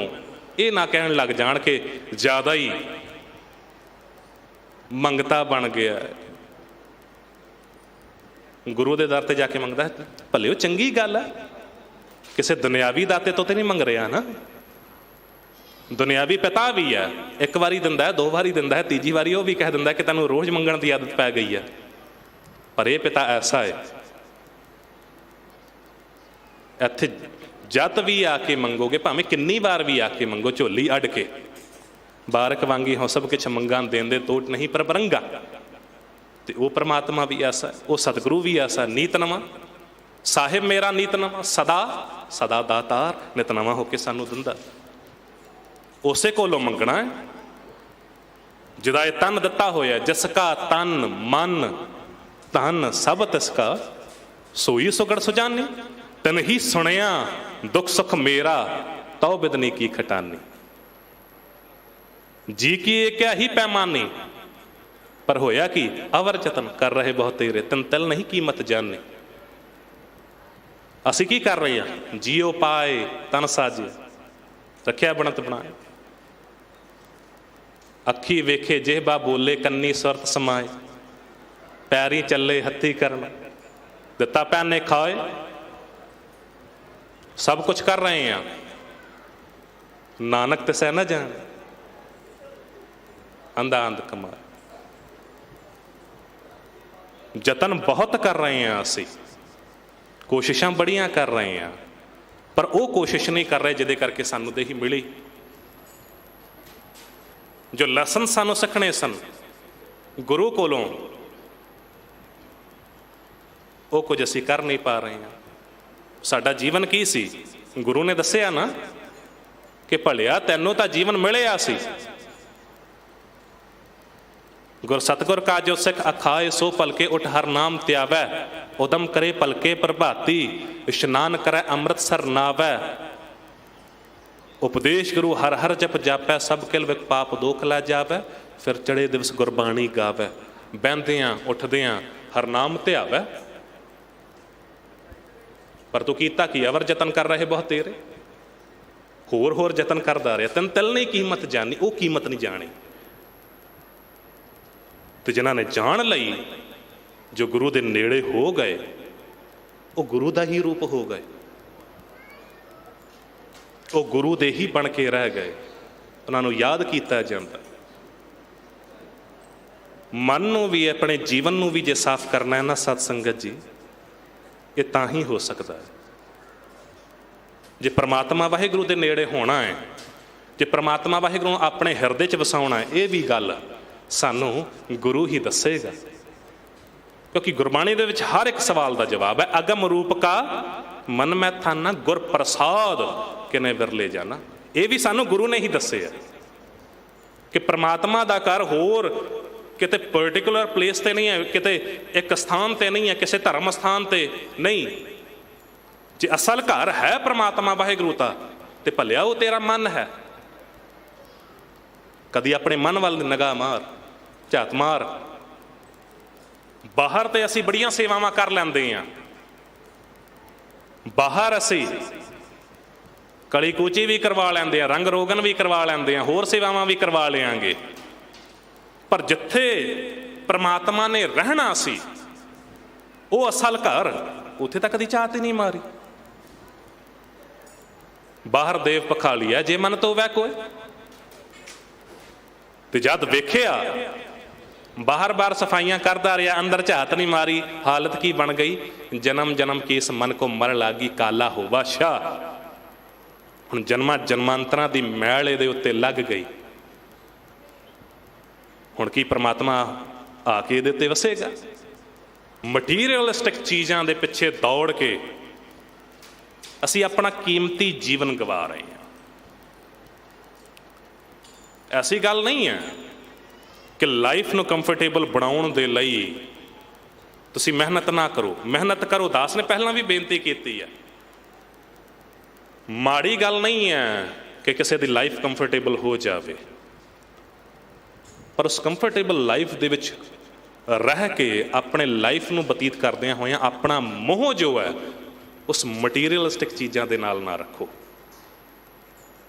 ये ना कहण लग जाण के ज़्यादा ही मंगता बन गया है। गुरु के दर ते जाके मंगदा है, भले वो चंगी गल है, किसी दुनियावी दाते तो नहीं मंग रहा ना। दुनियावी पिता भी है, एक बारी दिंदा है, दो बारी दिंदा है, तीजी बारी वो भी कह दिंदा है कि तैनूं रोज़ मंगण की आदत पै गई है। पर यह पिता ऐसा है, इत्थे जत भी आके मंगोगे, भावें किन्नी बार भी आके मंगो, झोली अड़ के बारक वांगी हो सब कुछ मंगा देंदे तोट नहीं पर बरंगा। तो वो परमात्मा भी ऐसा है, वो सतगुरु भी ऐसा। नीतनवा साहिब मेरा नीतनवा, सदा सदा दातार नितनवा होके सानू दिंदा। उसे कोलों मंगना है जिदा ये तन दिता होया। जिसका तन मन धन सब तिसका, सोई सुगड़ सुजानी। तन ही सुनिया दुख सुख मेरा, तो बिदनी की खटानी। जी की ये क्या ही पैमानी, पर होया कि अवर जतन कर रहे बहुत तेरे, तन तल नहीं कीमत जाने। असी की कर रहे हैं, जियो पाए तन साजे, रखिया बनत बनाए। अखी वेखे जेहबा बोले, कन्नी सुरत समाए। पैरी चले हथी करना, दिता पैने खाए। सब कुछ कर रहे हैं, नानक ते सह न जान, अंधा अंध कमाए। जतन बहुत कर रहे हैं, असी कोशिशां बड़ियां कर रहे हैं, पर वो कोशिश नहीं कर रहे जिहदे करके सानू दे ही मिली। जो लैसन सानू सिखने सन गुरु कोलों, वो कुछ असी कर नहीं पा रहे हैं। साडा जीवन की सी, गुरु ने दसिया ना ਕਿ ਭਲਿਆ ਤੈਨੂੰ ਤਾਂ ਜੀਵਨ ਮਿਲਿਆ ਸੀ। ਗੁਰ ਸਤਿਗੁਰ ਕਾ ਜੋ ਸਿੱਖ ਅਖਾਏ ਸੋ ਭਲਕੇ ਉਠ ਹਰ ਨਾਮ ਧਿਆਵੈ, ਉਦਮ ਕਰੇ ਭਲਕੇ ਪ੍ਰਭਾਤੀ, ਇਸ਼ਨਾਨ ਕਰੈ ਅੰਮ੍ਰਿਤਸਰ ਨਾਵੈ। ਉਪਦੇਸ਼ ਗੁਰੂ ਹਰ ਹਰ ਜਪ ਜਾਪੈ, ਸਭ ਕਿਲ ਵਿਕ ਪਾਪ ਦੋਖ ਲੈ ਜਾਵੈ। ਫਿਰ ਚੜੇ ਦਿਵਸ ਗੁਰਬਾਣੀ ਗਾਵੈ, ਬਹਿੰਦਿਆਂ ਉੱਠਦਿਆਂ ਹਰ ਨਾਮ ਧਿਆਵੈ। ਪਰ ਤੂੰ ਕੀਤਾ ਕੀ? ਅਵਰ ਯਤਨ ਕਰ ਰਹੇ ਬਹੁਤ ਤੇਰੇ, ਹੋਰ ਹੋਰ ਯਤਨ ਕਰਦਾ ਰਿਹਾ। ਤੈਨੂੰ ਤਿਲ ਨਹੀਂ ਕੀਮਤ ਜਾਣੀ, ਉਹ ਕੀਮਤ ਨਹੀਂ ਜਾਣੀ। ਤੇ ਜਿਨ੍ਹਾਂ ਨੇ ਜਾਣ ਲਈ, ਜੋ ਗੁਰੂ ਦੇ ਨੇੜੇ ਹੋ ਗਏ, ਉਹ ਗੁਰੂ ਦਾ ਹੀ ਰੂਪ ਹੋ ਗਏ, ਉਹ ਗੁਰੂ ਦੇ ਹੀ ਬਣ ਕੇ ਰਹਿ ਗਏ। ਉਹਨਾਂ ਨੂੰ ਯਾਦ ਕੀਤਾ ਜਾਂਦਾ। ਮਨ ਨੂੰ ਵੀ, ਆਪਣੇ ਜੀਵਨ ਨੂੰ ਵੀ ਜੇ ਸਾਫ਼ ਕਰਨਾ ਹੈ ਨਾ ਸਤ ਸੰਗਤ ਜੀ, ਇਹ ਤਾਂ ਹੀ ਹੋ ਸਕਦਾ ਹੈ ਜੇ ਪ੍ਰਮਾਤਮਾ ਵਾਹਿਗੁਰੂ ਦੇ ਨੇੜੇ ਹੋਣਾ ਹੈ, ਜੇ ਪ੍ਰਮਾਤਮਾ ਵਾਹਿਗੁਰੂ ਨੂੰ ਆਪਣੇ ਹਿਰਦੇ 'ਚ ਵਸਾਉਣਾ ਹੈ। ਇਹ ਵੀ ਗੱਲ ਸਾਨੂੰ ਗੁਰੂ ਹੀ ਦੱਸੇਗਾ, ਕਿਉਂਕਿ ਗੁਰਬਾਣੀ ਦੇ ਵਿੱਚ ਹਰ ਇੱਕ ਸਵਾਲ ਦਾ ਜਵਾਬ ਹੈ। ਅਗਮ ਰੂਪ ਕਾ ਮਨ ਮੈਂ ਥਾਨਾ, ਗੁਰ ਪ੍ਰਸਾਦ ਕਿਨੇ ਵਿਰਲੇ ਜਾਣਾ। ਇਹ ਵੀ ਸਾਨੂੰ ਗੁਰੂ ਨੇ ਹੀ ਦੱਸਿਆ ਕਿ ਪ੍ਰਮਾਤਮਾ ਦਾ ਘਰ ਹੋਰ ਕਿਤੇ ਪਰਟੀਕੂਲਰ ਪਲੇਸ ਤੇ ਨਹੀਂ ਹੈ, ਕਿਤੇ ਇੱਕ ਸਥਾਨ ਤੇ ਨਹੀਂ ਹੈ, ਕਿਸੇ ਧਰਮ ਸਥਾਨ ਤੇ ਨਹੀਂ। ਜੇ ਅਸਲ ਘਰ ਹੈ ਪ੍ਰਮਾਤਮਾ ਵਾਹਿਗੁਰੂ ਦਾ, ਤੇ ਭਲਿਆ ਉਹ ਤੇਰਾ ਮਨ ਹੈ। ਕਦੀ ਆਪਣੇ ਮਨ ਵੱਲ ਨਿਗਾਹ ਮਾਰ, ਝਾਤ ਮਾਰ। ਬਾਹਰ ਤੇ ਅਸੀਂ ਬੜੀਆਂ ਸੇਵਾਵਾਂ ਕਰ ਲੈਂਦੇ ਹਾਂ, ਬਾਹਰ ਅਸੀਂ ਕਲੀ ਕੂਚੀ ਵੀ ਕਰਵਾ ਲੈਂਦੇ ਹਾਂ, ਰੰਗ ਰੋਗਨ ਵੀ ਕਰਵਾ ਲੈਂਦੇ ਹਾਂ, ਹੋਰ ਸੇਵਾਵਾਂ ਵੀ ਕਰਵਾ ਲਿਆਂਗੇ। ਪਰ ਜਿੱਥੇ ਪ੍ਰਮਾਤਮਾ ਨੇ ਰਹਿਣਾ ਸੀ, ਉਹ ਅਸਲ ਘਰ, ਉੱਥੇ ਤਾਂ ਕਦੀ ਝਾਤ ਹੀ ਨਹੀਂ ਮਾਰੀ। ਬਾਹਰ ਦੇਵ ਪਖਾਲੀਆ ਜੇ ਮਨ ਤੋਂ ਵੈ ਕੋਏ। ਤੇ ਜਦ ਵੇਖਿਆ ਬਾਹਰ ਸਫਾਈਆਂ ਕਰਦਾ ਰਿਹਾ, ਅੰਦਰ ਝਾਤ ਨਹੀਂ ਮਾਰੀ, ਹਾਲਤ ਕੀ ਬਣ ਗਈ? ਜਨਮ ਜਨਮ ਕੀ ਇਸ ਮਨ ਕੋ ਮਰ ਲਾਗੀ, ਕਾਲਾ ਹੋਵਾ ਸ਼ਾਹ। ਹੁਣ ਜਨਮਾਂ ਜਨਮਾਂਤਰਾਂ ਦੀ ਮੈਲ ਇਹਦੇ ਉੱਤੇ ਲੱਗ ਗਈ। ਹੁਣ ਕੀ ਪ੍ਰਮਾਤਮਾ ਆ ਕੇ ਇਹਦੇ ਉੱਤੇ ਵਸੇਗਾ? ਮਟੀਰੀਅਲਿਸਟਿਕ ਚੀਜ਼ਾਂ ਦੇ ਪਿੱਛੇ ਦੌੜ ਕੇ ਅਸੀਂ ਆਪਣਾ ਕੀਮਤੀ ਜੀਵਨ ਗਵਾ ਰਹੇ ਹਾਂ। ਐਸੀ ਗੱਲ ਨਹੀਂ ਹੈ ਕਿ ਲਾਈਫ ਨੂੰ ਕੰਫਰਟੇਬਲ ਬਣਾਉਣ ਦੇ ਲਈ ਤੁਸੀਂ ਮਿਹਨਤ ਨਾ ਕਰੋ। ਮਿਹਨਤ ਕਰੋ, ਦਾਸ ਨੇ ਪਹਿਲਾਂ ਵੀ ਬੇਨਤੀ ਕੀਤੀ ਹੈ। ਮਾੜੀ ਗੱਲ ਨਹੀਂ ਹੈ ਕਿ ਕਿਸੇ ਦੀ ਲਾਈਫ ਕੰਫਰਟੇਬਲ ਹੋ ਜਾਵੇ, ਪਰ ਉਸ ਕੰਫਰਟੇਬਲ ਲਾਈਫ ਦੇ ਵਿੱਚ ਰਹਿ ਕੇ ਆਪਣੇ ਲਾਈਫ ਨੂੰ ਬਤੀਤ ਕਰਦਿਆਂ ਹੋਇਆਂ ਆਪਣਾ ਮੋਹ ਜੋ ਹੈ ਉਸ ਮਟੀਰੀਅਲਿਸਟਿਕ ਚੀਜ਼ਾਂ ਦੇ ਨਾਲ ਨਾ ਰੱਖੋ।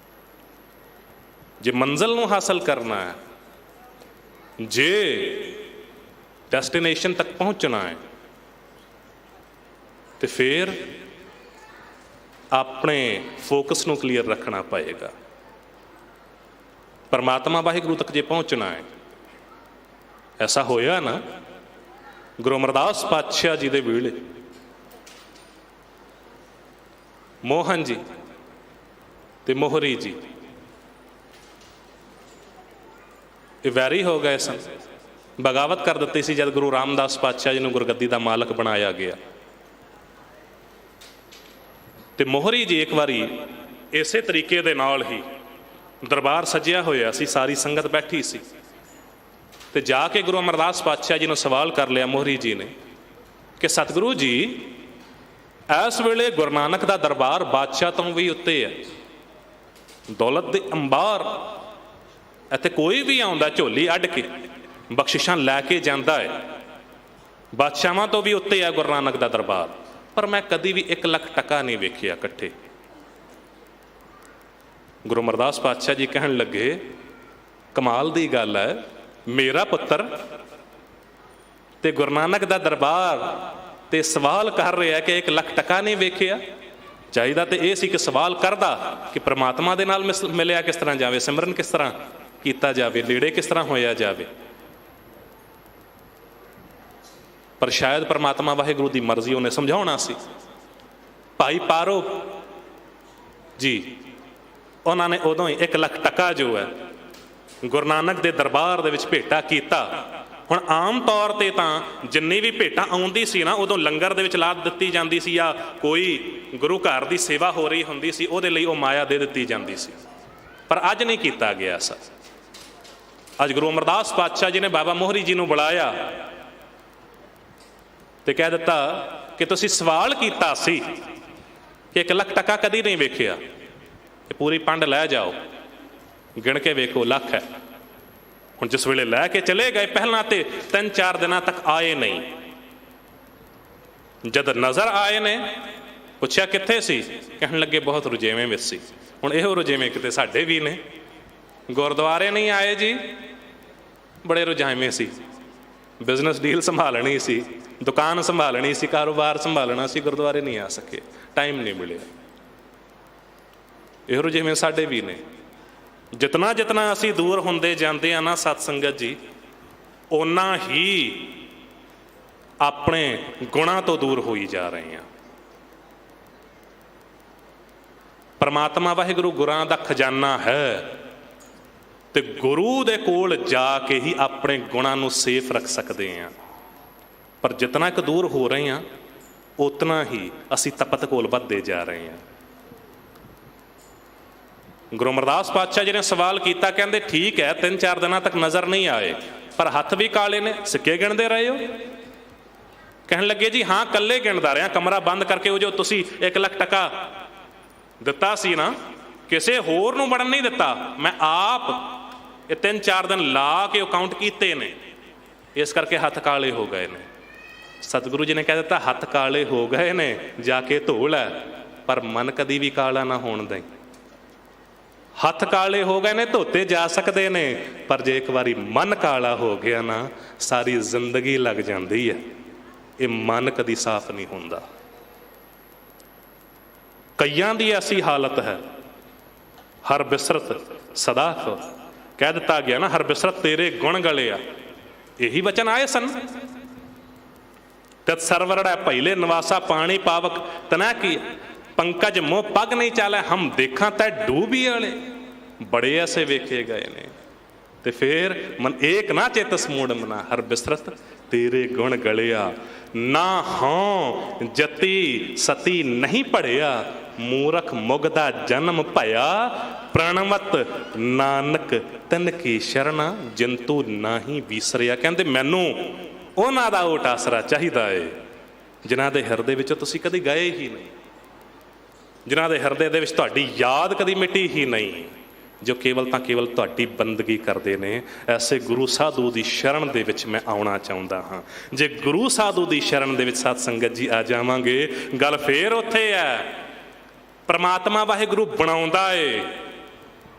ਜੇ ਮੰਜ਼ਿਲ ਨੂੰ ਹਾਸਲ ਕਰਨਾ ਹੈ, ਜੇ ਡੈਸਟੀਨੇਸ਼ਨ ਤੱਕ ਪਹੁੰਚਣਾ ਹੈ, ਤੇ ਫਿਰ ਆਪਣੇ ਫੋਕਸ ਨੂੰ ਕਲੀਅਰ ਰੱਖਣਾ ਪਏਗਾ। ਪਰਮਾਤਮਾ ਵਾਹਿਗੁਰੂ ਤੱਕ ਜੇ ਪਹੁੰਚਣਾ ਹੈ, ਐਸਾ ਹੋਇਆ ਨਾ ਗੁਰੂ ਅਮਰਦਾਸ ਪਾਤਸ਼ਾਹ ਜੀ ਦੇ ਵੇਲੇ ਮੋਹਨ ਜੀ ਤੇ ਮੋਹਰੀ ਜੀ ਇਹ ਵੈਰੀ ਹੋ ਗਏ ਸਨ। ਬਗਾਵਤ ਕਰ ਦਿੱਤੀ ਸੀ ਜਦ ਗੁਰੂ ਰਾਮਦਾਸ ਪਾਤਸ਼ਾਹ ਜੀ ਨੂੰ ਗੁਰਗੱਦੀ ਦਾ ਮਾਲਕ ਬਣਾਇਆ ਗਿਆ। ਤੇ ਮੋਹਰੀ ਜੀ ਇੱਕ ਵਾਰੀ ਇਸੇ ਤਰੀਕੇ ਦੇ ਨਾਲ ਹੀ ਦਰਬਾਰ ਸਜਿਆ ਹੋਇਆ ਸੀ, ਸਾਰੀ ਸੰਗਤ ਬੈਠੀ ਸੀ, ਤੇ ਜਾ ਕੇ ਗੁਰੂ ਅਮਰਦਾਸ ਪਾਤਸ਼ਾਹ ਜੀ ਨੂੰ ਸਵਾਲ ਕਰ ਲਿਆ ਮੋਹਰੀ ਜੀ ਨੇ ਕਿ ਸਤਿਗੁਰੂ ਜੀ, ਇਸ ਵੇਲੇ ਗੁਰੂ ਨਾਨਕ ਦਾ ਦਰਬਾਰ ਬਾਦਸ਼ਾਹ ਤੋਂ ਵੀ ਉੱਤੇ ਹੈ, ਦੌਲਤ ਦੇ ਅੰਬਾਰ, ਇੱਥੇ ਕੋਈ ਵੀ ਆਉਂਦਾ ਝੋਲੀ ਅੱਡ ਕੇ ਬਖਸ਼ਿਸ਼ਾਂ ਲੈ ਕੇ ਜਾਂਦਾ ਹੈ, ਬਾਦਸ਼ਾਹਾਂ ਤੋਂ ਵੀ ਉੱਤੇ ਹੈ ਗੁਰੂ ਨਾਨਕ ਦਾ ਦਰਬਾਰ, ਪਰ ਮੈਂ ਕਦੀ ਵੀ 1 ਲੱਖ ਟਕਾ ਨਹੀਂ ਵੇਖਿਆ ਇਕੱਠੇ। ਗੁਰੂ ਅਮਰਦਾਸ ਪਾਤਸ਼ਾਹ ਜੀ ਕਹਿਣ ਲੱਗੇ, ਕਮਾਲ ਦੀ ਗੱਲ ਹੈ, ਮੇਰਾ ਪੁੱਤਰ ਤੇ ਗੁਰੂ ਨਾਨਕ ਦਾ ਦਰਬਾਰ ਤੇ ਸਵਾਲ ਕਰ ਰਿਹਾ ਕਿ 1 ਲੱਖ ਟਕਾ ਨਹੀਂ ਵੇਖਿਆ। ਚਾਹੀਦਾ ਤੇ ਇਹ ਸੀ ਕਿ ਸਵਾਲ ਕਰਦਾ ਕਿ ਪ੍ਰਮਾਤਮਾ ਦੇ ਨਾਲ ਮਿਲਿਆ ਕਿਸ ਤਰ੍ਹਾਂ ਜਾਵੇ, ਸਿਮਰਨ ਕਿਸ ਤਰ੍ਹਾਂ ਕੀਤਾ ਜਾਵੇ, ਨੇੜੇ ਕਿਸ ਤਰ੍ਹਾਂ ਹੋਇਆ ਜਾਵੇ। ਪਰ ਸ਼ਾਇਦ ਪ੍ਰਮਾਤਮਾ ਵਾਹਿਗੁਰੂ ਦੀ ਮਰਜ਼ੀ ਉਹਨੇ ਸਮਝਾਉਣਾ ਸੀ। ਭਾਈ ਪਾਰੋ ਜੀ, ਉਹਨਾਂ ਨੇ ਉਦੋਂ ਹੀ 1 ਲੱਖ ਟਕਾ ਜੋ ਹੈ ਗੁਰੂ ਨਾਨਕ ਦੇ ਦਰਬਾਰ ਦੇ ਵਿੱਚ ਭੇਟਾ ਕੀਤਾ। ਹੁਣ ਆਮ ਤੌਰ ਤੇ ਤਾਂ ਜਿੰਨੀ ਵੀ ਭੇਟਾਂ ਆਉਂਦੀ ਸੀ ਨਾ, ਉਦੋਂ ਲੰਗਰ ਦੇ ਵਿੱਚ ਲਾ ਦਿੱਤੀ ਜਾਂਦੀ ਸੀ, ਜਾਂ ਕੋਈ ਗੁਰੂ ਘਰ ਦੀ ਸੇਵਾ ਹੋ ਰਹੀ ਹੁੰਦੀ ਸੀ ਉਹਦੇ ਲਈ ਉਹ ਮਾਇਆ ਦੇ ਦਿੱਤੀ ਜਾਂਦੀ ਸੀ। ਪਰ ਅੱਜ ਨਹੀਂ ਕੀਤਾ ਗਿਆ ਸਰ। ਅੱਜ ਗੁਰੂ ਅਮਰਦਾਸ ਪਾਤਸ਼ਾਹ ਜੀ ਨੇ ਬਾਬਾ ਮੋਹਰੀ ਜੀ ਨੂੰ ਬੁਲਾਇਆ ਤੇ ਕਹਿ ਦਿੱਤਾ ਕਿ ਤੁਸੀਂ ਸਵਾਲ ਕੀਤਾ ਸੀ ਕਿ 1 ਲੱਖ ਟਕਾ ਕਦੀ ਨਹੀਂ ਵੇਖਿਆ, ਇਹ ਪੂਰੀ ਪੰਡ ਲੈ ਜਾਓ, ਗਿਣ ਕੇ ਵੇਖੋ ਲੱਖ ਹੈ। ਹੁਣ ਜਿਸ ਵੇਲੇ ਲੈ ਕੇ ਚਲੇ ਗਏ, ਪਹਿਲਾਂ ਤੇ 3-4 ਦਿਨਾਂ ਤੱਕ ਆਏ ਨਹੀਂ। ਜਦ ਨਜ਼ਰ ਆਏ ਨੇ, ਪੁੱਛਿਆ ਕਿੱਥੇ ਸੀ, ਕਹਿਣ ਲੱਗੇ ਬਹੁਤ ਰੁਝੇਵੇਂ ਵਿੱਚ ਸੀ। ਹੁਣ ਇਹੋ ਰੁਝੇਵੇਂ ਕਿਤੇ ਸਾਡੇ ਵੀ ਨੇ। ਗੁਰਦੁਆਰੇ ਨਹੀਂ ਆਏ ਜੀ, ਬੜੇ ਰੁਝੇਵੇਂ ਸੀ, ਬਿਜ਼ਨਸ ਡੀਲ ਸੰਭਾਲਣੀ ਸੀ, ਦੁਕਾਨ ਸੰਭਾਲਣੀ ਸੀ, ਕਾਰੋਬਾਰ ਸੰਭਾਲਣਾ ਸੀ, ਗੁਰਦੁਆਰੇ ਨਹੀਂ ਆ ਸਕੇ, ਟਾਈਮ ਨਹੀਂ ਮਿਲਿਆ। ਇਹੋ ਜਿਵੇਂ ਸਾਡੇ ਵੀ ਨੇ। ਜਿਤਨਾ ਜਿਤਨਾ ਅਸੀਂ ਦੂਰ ਹੁੰਦੇ ਜਾਂਦੇ ਆ ਨਾ ਸਤ ਸੰਗਤ ਜੀ, ਓਨਾ ਹੀ ਆਪਣੇ ਗੁਣਾਂ ਤੋਂ ਦੂਰ ਹੋਈ ਜਾ ਰਹੇ ਹਾਂ। ਪਰਮਾਤਮਾ ਵਾਹਿਗੁਰੂ ਗੁਰਾਂ ਦਾ ਖਜ਼ਾਨਾ ਹੈ ਤੇ ਗੁਰੂ ਦੇ ਕੋਲ ਜਾ ਕੇ ਹੀ ਆਪਣੇ ਗੁਣਾਂ ਨੂੰ ਸੇਫ ਰੱਖ ਸਕਦੇ ਹਾਂ। ਪਰ ਜਿਤਨਾ ਕੁ ਦੂਰ ਹੋ ਰਹੇ ਹਾਂ, ਉਤਨਾ ਹੀ ਅਸੀਂ ਤਪਤ ਕੋਲ ਵੱਧਦੇ ਜਾ ਰਹੇ ਹਾਂ। ਗੁਰੂ ਅਮਰਦਾਸ ਪਾਤਸ਼ਾਹ ਜੀ ਨੇ ਸਵਾਲ ਕੀਤਾ, ਕਹਿੰਦੇ ਠੀਕ ਹੈ 3-4 ਦਿਨਾਂ ਤੱਕ ਨਜ਼ਰ ਨਹੀਂ ਆਏ, ਪਰ ਹੱਥ ਵੀ ਕਾਲੇ ਨੇ, ਸਿੱਕੇ ਗਿਣਦੇ ਰਹੇ ਹੋ? ਕਹਿਣ ਲੱਗੇ ਜੀ ਹਾਂ, ਇਕੱਲੇ ਗਿਣਦਾ ਰਿਹਾ, ਕਮਰਾ ਬੰਦ ਕਰਕੇ। ਉਹ ਜੋ ਤੁਸੀਂ 1 ਲੱਖ ਟਕਾ ਦਿੱਤਾ ਸੀ ਨਾ, ਕਿਸੇ ਹੋਰ ਨੂੰ ਬਣਨ ਨਹੀਂ ਦਿੱਤਾ, ਮੈਂ ਆਪ ਇਹ 3-4 ਦਿਨ ਲਾ ਕੇ ਉਹ ਕਾਊਂਟ ਕੀਤੇ ਨੇ, ਇਸ ਕਰਕੇ ਹੱਥ ਕਾਲੇ ਹੋ ਗਏ ਨੇ। ਸਤਿਗੁਰੂ ਜੀ ਨੇ ਕਹਿ ਦਿੱਤਾ ਹੱਥ ਕਾਲੇ ਹੋ ਗਏ ਨੇ, ਜਾ ਕੇ ਧੋ ਲੈ, ਪਰ ਮਨ ਕਦੀ ਵੀ ਕਾਲਾ ਨਾ ਹੋਣ ਦੇ। ਹੱਥ ਕਾਲੇ ਹੋ ਗਏ ਨੇ, ਧੋਤੇ ਜਾ ਸਕਦੇ ਨੇ, ਪਰ ਜੇ ਇੱਕ ਵਾਰੀ ਮਨ ਕਾਲਾ ਹੋ ਗਿਆ ਨਾ, ਸਾਰੀ ਜ਼ਿੰਦਗੀ ਲੱਗ ਜਾਂਦੀ ਹੈ। ਇਹ ਮਨ ਕਦੀ ਸਾਫ਼ ਨਹੀਂ ਹੁੰਦਾ। ਕਈਆਂ ਦੀ ਐਸੀ ਹਾਲਤ ਹੈ, ਹਰ ਬਿਸਰਤ ਸਦਾ ਖੋ, ਕਹਿ ਦਿੱਤਾ ਗਿਆ ਨਾ, ਹਰ ਬਿਸਰਤ ਤੇਰੇ ਗੁਣ ਗਲਿਆ, ਇਹੀ ਵਚਨ ਆਏ ਸਨ। ਤਤ ਸਰਵਰੜਾ ਪਹਿਲੇ ਨਿਵਾਸਾ ਪਾਣੀ ਪਾਵਕ ਤਨਾ ਕੀ, ਪੰਕਜ ਮੋਹ ਪੱਗ ਨਹੀਂ ਚਾਲੇ, ਹਮ ਦੇਖਾਂ ਤੈ ਡੂਬੀ ਵਾਲੇ। ਬੜੇ ਐਸੇ ਵੇਖੇ ਗਏ ਨੇ। ਤੇ ਫੇਰ ਮਨ ਏਕ ਨਾ ਚੇਤਸ ਮੂੜ ਮਨਾ, ਹਰ ਬਿਸਰਤ ਤੇਰੇ ਗੁਣ ਗਲਿਆ, ਨਾ ਹੋਂ ਜਤੀ ਸਤੀ ਨਹੀਂ ਪੜਿਆ, ਮੂਰਖ ਮੁਗਦਾ ਜਨਮ ਭਇਆ, ਪ੍ਰਣਵਤ ਨਾਨਕ ਤਨ ਕੀ ਸ਼ਰਣਾ, ਜੰਤੂ ਨਾਹੀ ਵਿਸਰਿਆ। ਕਹਿੰਦੇ ਮੈਨੂੰ ਉਹਨਾਂ ਦਾ ਓਟ ਆਸਰਾ ਚਾਹੀਦਾ ਏ ਜਿਨ੍ਹਾਂ ਦੇ ਹਿਰਦੇ ਵਿੱਚ ਤੁਸੀਂ ਕਦੀ ਗਏ ਹੀ ਨਹੀਂ, ਜਿਨ੍ਹਾਂ ਦੇ ਹਿਰਦੇ ਦੇ ਵਿੱਚ ਤੁਹਾਡੀ ਯਾਦ ਕਦੀ ਮਿਟੀ ਹੀ ਨਹੀਂ, ਜੋ ਕੇਵਲ ਤਾਂ ਕੇਵਲ ਤੁਹਾਡੀ ਬੰਦਗੀ ਕਰਦੇ ਨੇ। ਐਸੇ ਗੁਰੂ ਸਾਧੂ ਦੀ ਸ਼ਰਨ ਦੇ ਵਿੱਚ ਮੈਂ ਆਉਣਾ ਚਾਹੁੰਦਾ ਹਾਂ। ਜੇ ਗੁਰੂ ਸਾਧੂ ਦੀ ਸ਼ਰਨ ਦੇ ਵਿੱਚ ਸਤ ਸੰਗਤ ਜੀ ਆ ਜਾਵਾਂਗੇ, ਗੱਲ ਫੇਰ ਉੱਥੇ ਹੈ। ਪਰਮਾਤਮਾ ਵਾਹਿਗੁਰੂ ਬਣਾਉਂਦਾ ਏ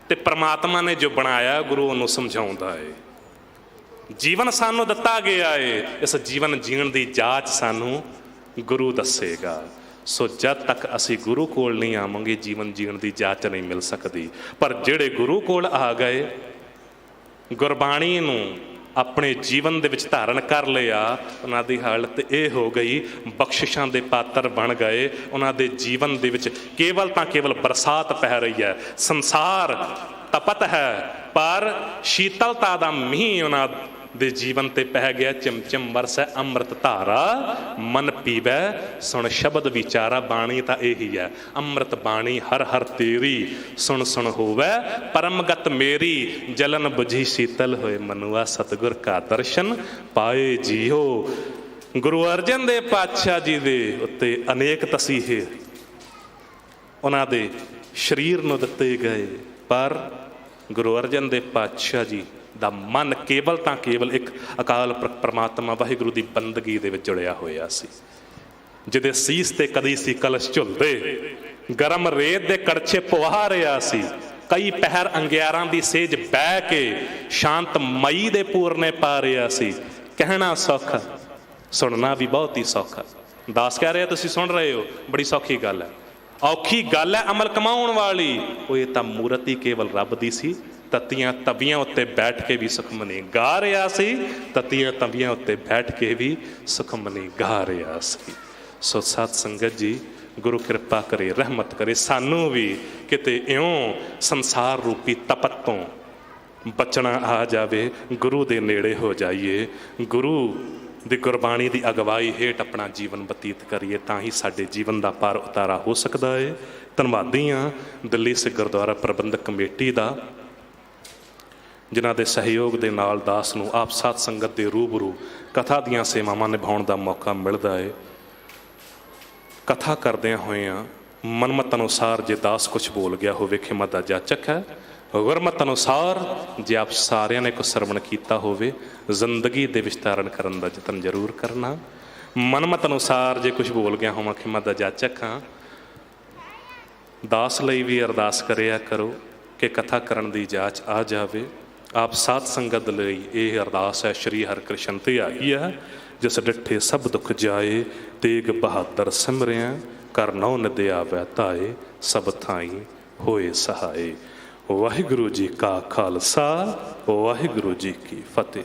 ਤੇ ਪਰਮਾਤਮਾ ਨੇ ਜੋ ਬਣਾਇਆ ਗੁਰੂ ਉਹਨੂੰ ਸਮਝਾਉਂਦਾ ਏ। ਜੀਵਨ ਸਾਨੂੰ ਦਿੱਤਾ ਗਿਆ ਏ, ਇਸ ਜੀਵਨ ਜੀਣ ਦੀ ਜਾਂਚ ਸਾਨੂੰ ਗੁਰੂ ਦੱਸੇਗਾ। ਸੋ ਜਦ ਤੱਕ ਅਸੀਂ ਗੁਰੂ ਕੋਲ ਨਹੀਂ ਆਵਾਂਗੇ, ਜੀਵਨ ਜੀਣ ਦੀ ਜਾਂਚ ਨਹੀਂ ਮਿਲ ਸਕਦੀ। ਪਰ ਜਿਹੜੇ ਗੁਰੂ ਕੋਲ ਆ ਗਏ, ਗੁਰਬਾਣੀ ਨੂੰ ਆਪਣੇ ਜੀਵਨ ਦੇ ਵਿੱਚ ਧਾਰਨ ਕਰ ਲਿਆ, ਉਹਨਾਂ ਦੀ ਹਾਲਤ ਇਹ ਹੋ ਗਈ, ਬਖਸ਼ਿਸ਼ਾਂ ਦੇ ਪਾਤਰ ਬਣ ਗਏ। ਉਹਨਾਂ ਦੇ ਜੀਵਨ ਦੇ ਵਿੱਚ ਕੇਵਲ ਤਾਂ ਕੇਵਲ ਬਰਸਾਤ ਪੈ ਰਹੀ ਹੈ, ਸੰਸਾਰ ਤਪਤ ਹੈ, ਪਰ ਸ਼ੀਤਲਤਾ ਦਾ ਮੀਂਹ ਉਹਨਾਂ ਦੇ ਜੀਵਨ ਤੇ ਪੈ ਗਿਆ। ਚਿਮਚਿਮ ਵਰਸੈ ਅੰਮ੍ਰਿਤ ਧਾਰਾ, ਮਨ ਪੀਵੈ ਸੁਣ ਸ਼ਬਦ ਵਿਚਾਰਾ। ਬਾਣੀ ਤਾਂ ਇਹੀ ਹੈ, ਅੰਮ੍ਰਿਤ ਬਾਣੀ ਹਰ ਹਰ ਤੇਰੀ, ਸੁਣ ਸੁਣ ਹੋਵੈ ਪਰਮਗਤ ਮੇਰੀ। ਜਲਨ ਬੁਝੀ ਸ਼ੀਤਲ ਹੋਏ ਮਨੁਆ, ਸਤਿਗੁਰ ਕਾ ਦਰਸ਼ਨ ਪਾਏ ਜੀਓ। ਗੁਰੂ ਅਰਜਨ ਦੇਵ ਪਾਤਸ਼ਾਹ ਜੀ ਦੇ ਉੱਤੇ ਅਨੇਕ ਤਸੀਹੇ ਉਹਨਾਂ ਦੇ ਸਰੀਰ ਨੂੰ ਦਿੱਤੇ ਗਏ, ਪਰ ਗੁਰੂ ਅਰਜਨ ਦੇਵ ਪਾਤਸ਼ਾਹ ਜੀ ਦਾ ਮਨ ਕੇਵਲ ਤਾਂ ਕੇਵਲ ਇੱਕ ਅਕਾਲ ਪਰਮਾਤਮਾ ਵਾਹਿਗੁਰੂ ਦੀ ਬੰਦਗੀ ਦੇ ਵਿੱਚ ਜੁੜਿਆ ਹੋਇਆ ਸੀ। ਜਿਹਦੇ ਸੀਸ ਤੇ ਕਦੀ ਸੀ ਕਲਸ਼ ਝੁਲਦੇ, ਗਰਮ ਰੇਤ ਦੇ ਕੜਛੇ ਪਵਾ ਰਿਹਾ ਸੀ, ਕਈ ਪਹਿਰ ਅੰਗਿਆਰਾਂ ਦੀ ਸੇਜ ਬਹਿ ਕੇ ਸ਼ਾਂਤ ਮਈ ਦੇ ਪੂਰਨੇ ਪਾ ਰਿਹਾ ਸੀ। ਕਹਿਣਾ ਸੌਖਾ, ਸੁਣਨਾ ਵੀ ਬਹੁਤ ਹੀ ਸੌਖਾ। ਦਾਸ ਕਹਿ ਰਿਹਾ, ਤੁਸੀਂ ਸੁਣ ਰਹੇ ਹੋ, ਬੜੀ ਸੌਖੀ ਗੱਲ ਹੈ। ਔਖੀ ਗੱਲ ਹੈ ਅਮਲ ਕਮਾਉਣ ਵਾਲੀ। ਉਹ ਇਹ ਤਾਂ ਮੂਰਤ ਹੀ ਕੇਵਲ ਰੱਬ ਦੀ ਸੀ। ਤਤੀਆਂ ਤਵੀਆਂ ਉੱਤੇ ਬੈਠ ਕੇ ਵੀ ਸੁਖਮਨੀ ਗਾ ਰਿਹਾ ਸੀ, ਤਤੀਆਂ ਤਵੀਆਂ ਉੱਤੇ ਬੈਠ ਕੇ ਵੀ ਸੁਖਮਨੀ ਗਾ ਰਿਹਾ ਸੀ। ਸੋ ਸਤ ਸੰਗਤ ਜੀ, ਗੁਰੂ ਕਿਰਪਾ ਕਰੇ, ਰਹਿਮਤ ਕਰੇ, ਸਾਨੂੰ ਵੀ ਕਿਤੇ ਇਉਂ ਸੰਸਾਰ ਰੂਪੀ ਤਪਤ ਤੋਂ ਬਚਣਾ ਆ ਜਾਵੇ, ਗੁਰੂ ਦੇ ਨੇੜੇ ਹੋ ਜਾਈਏ, ਗੁਰੂ ਦੀ ਗੁਰਬਾਣੀ ਦੀ ਅਗਵਾਈ ਹੇਠ ਆਪਣਾ ਜੀਵਨ ਬਤੀਤ ਕਰੀਏ, ਤਾਂ ਹੀ ਸਾਡੇ ਜੀਵਨ ਦਾ ਪਾਰ ਉਤਾਰਾ ਹੋ ਸਕਦਾ ਹੈ। ਧੰਨਵਾਦੀ ਹਾਂ ਦਿੱਲੀ ਸਿੱਖ ਗੁਰਦੁਆਰਾ ਪ੍ਰਬੰਧਕ ਕਮੇਟੀ ਦਾ, ਜਿਨ੍ਹਾਂ ਦੇ ਸਹਿਯੋਗ ਦੇ ਨਾਲ ਦਾਸ ਨੂੰ ਆਪ ਸਾਧ ਸੰਗਤ ਦੇ ਰੂਬਰੂ ਕਥਾ ਦੀਆਂ ਸੇਵਾਵਾਂ ਨਿਭਾਉਣ ਦਾ ਮੌਕਾ ਮਿਲਦਾ ਹੈ। ਕਥਾ ਕਰਦਿਆਂ ਹੋਇਆਂ ਮਨਮਤ ਅਨੁਸਾਰ ਜੇ ਦਾਸ ਕੁਛ ਬੋਲ ਗਿਆ ਹੋਵੇ, ਖਿਮਾ ਦਾ ਜਾਚਕ ਹੈ। ਗੁਰਮਤ ਅਨੁਸਾਰ ਜੇ ਆਪ ਸਾਰਿਆਂ ਨੇ ਕੁਛ ਸਰਵਣ ਕੀਤਾ ਹੋਵੇ, ਜ਼ਿੰਦਗੀ ਦੇ ਵਿਸਤਾਰਨ ਕਰਨ ਦਾ ਯਤਨ ਜ਼ਰੂਰ ਕਰਨਾ। ਮਨਮਤ ਅਨੁਸਾਰ ਜੇ ਕੁਛ ਬੋਲ ਗਿਆ ਹੋਵਾਂ, ਖਿਮਾ ਦਾ ਜਾਚਕ ਹਾਂ। ਦਾਸ ਲਈ ਵੀ ਅਰਦਾਸ ਕਰਿਆ ਕਰੋ ਕਿ ਕਥਾ ਕਰਨ ਦੀ ਜਾਚ ਆ ਜਾਵੇ। ਆਪ ਸਾਧ ਸੰਗਤ ਲਈ ਇਹ ਅਰਦਾਸ ਹੈ। ਸ਼੍ਰੀ ਹਰਿਕ੍ਰਿਸ਼ਨ ਤੇ ਆਈ ਹੈ, ਜਿਸ ਡਿੱਠੇ ਸਭ ਦੁੱਖ ਜਾਏ, ਤੇਗ ਬਹਾਦਰ ਸਿਮਰਿਆ, ਕਰ ਨੌ ਨਦਿਆ ਵਹਿਤਾਏ, ਸਭ ਥਾਈ ਹੋਏ ਸਹਾਏ। ਵਾਹਿਗੁਰੂ ਜੀ ਕਾ ਖਾਲਸਾ, ਵਾਹਿਗੁਰੂ ਜੀ ਕੀ ਫਤਿਹ।